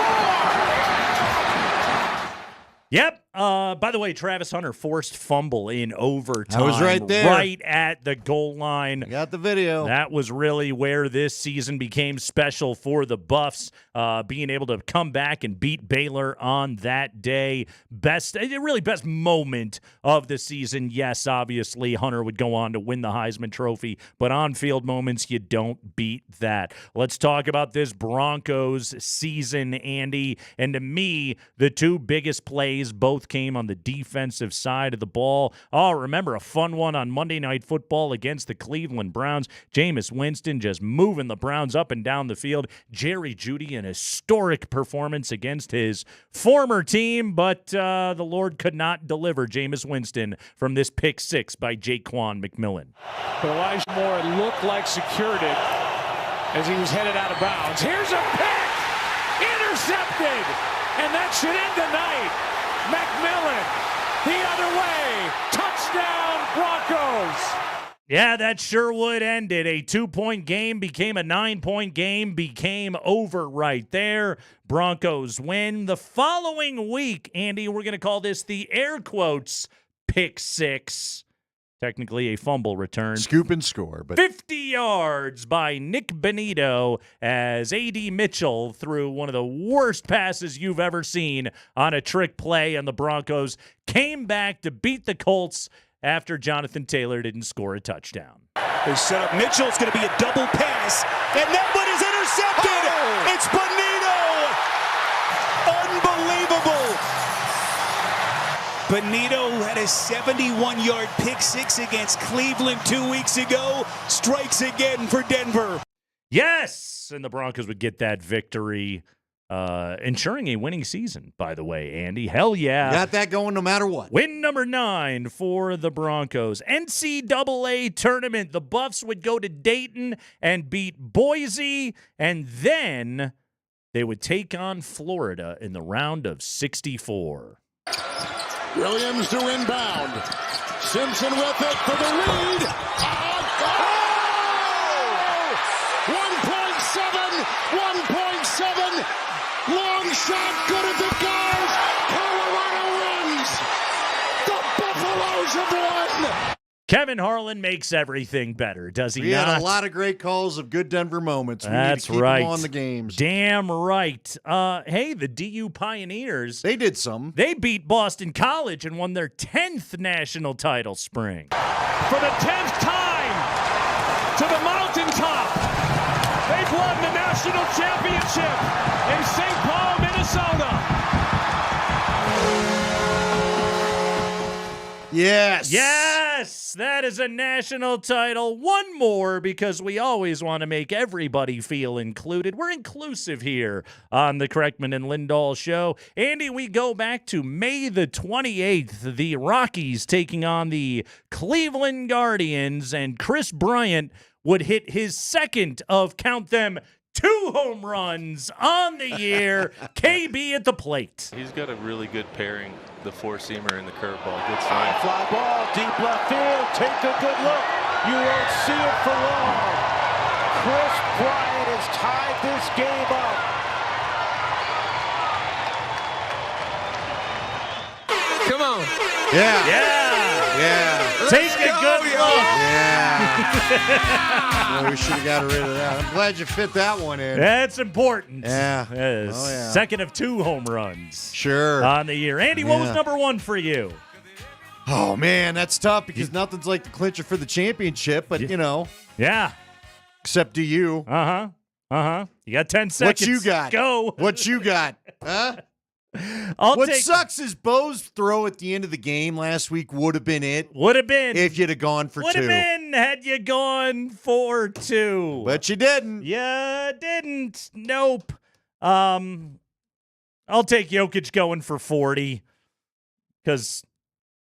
Yep. By the way, Travis Hunter forced fumble in overtime. I was right there. Right at the goal line. I got the video. That was really where this season became special for the Buffs, being able to come back and beat Baylor on that day. Best moment of the season. Yes, obviously, Hunter would go on to win the Heisman Trophy, but on-field moments, you don't beat that. Let's talk about this Broncos season, Andy. And to me, the two biggest plays both came on the defensive side of the ball. Oh, remember a fun one on Monday Night Football against the Cleveland Browns. Jameis Winston just moving the Browns up and down the field. Jerry Jeudy, an historic performance against his former team, but the Lord could not deliver Jameis Winston from this pick 6 by Jaquan McMillan. But Elijah Moore looked like secured it as he was headed out of bounds. Here's a pick! Intercepted! And that should end the night. McMillan, the other way, touchdown Broncos. Yeah, that sure would end it. A 2-point game became a 9-point game, became over right there. Broncos win. The following week, Andy, we're going to call this the air quotes pick 6. Technically a fumble return. Scoop and score. But 50 yards by Nick Benito as A.D. Mitchell threw one of the worst passes you've ever seen on a trick play, and the Broncos came back to beat the Colts after Jonathan Taylor didn't score a touchdown. They set up Mitchell. It's going to be a double pass, and that one is intercepted. Oh. It's Benito. Unbelievable. Benito had a 71-yard pick 6 against Cleveland 2 weeks ago. Strikes again for Denver. Yes, and the Broncos would get that victory, ensuring a winning season, by the way, Andy. Hell yeah. Got that going no matter what. Win number 9 for the Broncos. NCAA tournament. The Buffs would go to Dayton and beat Boise, and then they would take on Florida in the round of 64. Williams to inbound. Simpson with it for the lead. Oh! 1.7. Long shot. Good as it goes. Colorado wins. The Buffaloes have won. Kevin Harlan makes everything better, does he not? We had a lot of great calls of good Denver moments. We That's need to keep right. them on the games. Damn right. Hey, the DU Pioneers. They did some. They beat Boston College and won their 10th national title spring. For the 10th time to the mountaintop. They've won the national championship in St. Paul, Minnesota. Yes. Yes. Yes, that is a national title. One more, because we always want to make everybody feel included. We're inclusive here on the Kreckman and Lindahl Show. Andy, we go back to May the 28th. The Rockies taking on the Cleveland Guardians, and Chris Bryant would hit his second of, count them, 2 home runs on the year. KB at the plate. He's got a really good pairing, the four-seamer and the curveball. Good sign. Fly ball, deep left field. Take a good look. You won't see it for long. Chris Bryant has tied this game up. Come on. Yeah. Yeah. Take a good look. Yeah. Boy, we should have got rid of that. I'm glad you fit that one in. That's important. Yeah. Yes. Oh, yeah. Second of 2 home runs. Sure. On the year. Andy, what was number 1 for you? Oh, man, that's tough because nothing's like the clincher for the championship, but, you know. Yeah. Except to you. Uh-huh. You got 10 seconds. What you got? Go. What you got? Huh? What sucks is Bo's throw at the end of the game last week would have been it. Would have been. If you'd have gone for 2. Would have been had you gone for 2. But you didn't. You didn't. Nope. I'll take Jokic going for 40 because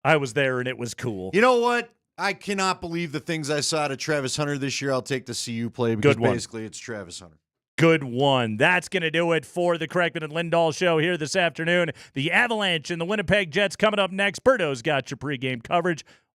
I was there and it was cool. You know what? I cannot believe the things I saw to Travis Hunter this year. I'll take the CU play because basically it's Travis Hunter. Good one. That's going to do it for the Kreckman and Lindahl Show here this afternoon. The Avalanche and the Winnipeg Jets coming up next. Berto's got your pregame coverage.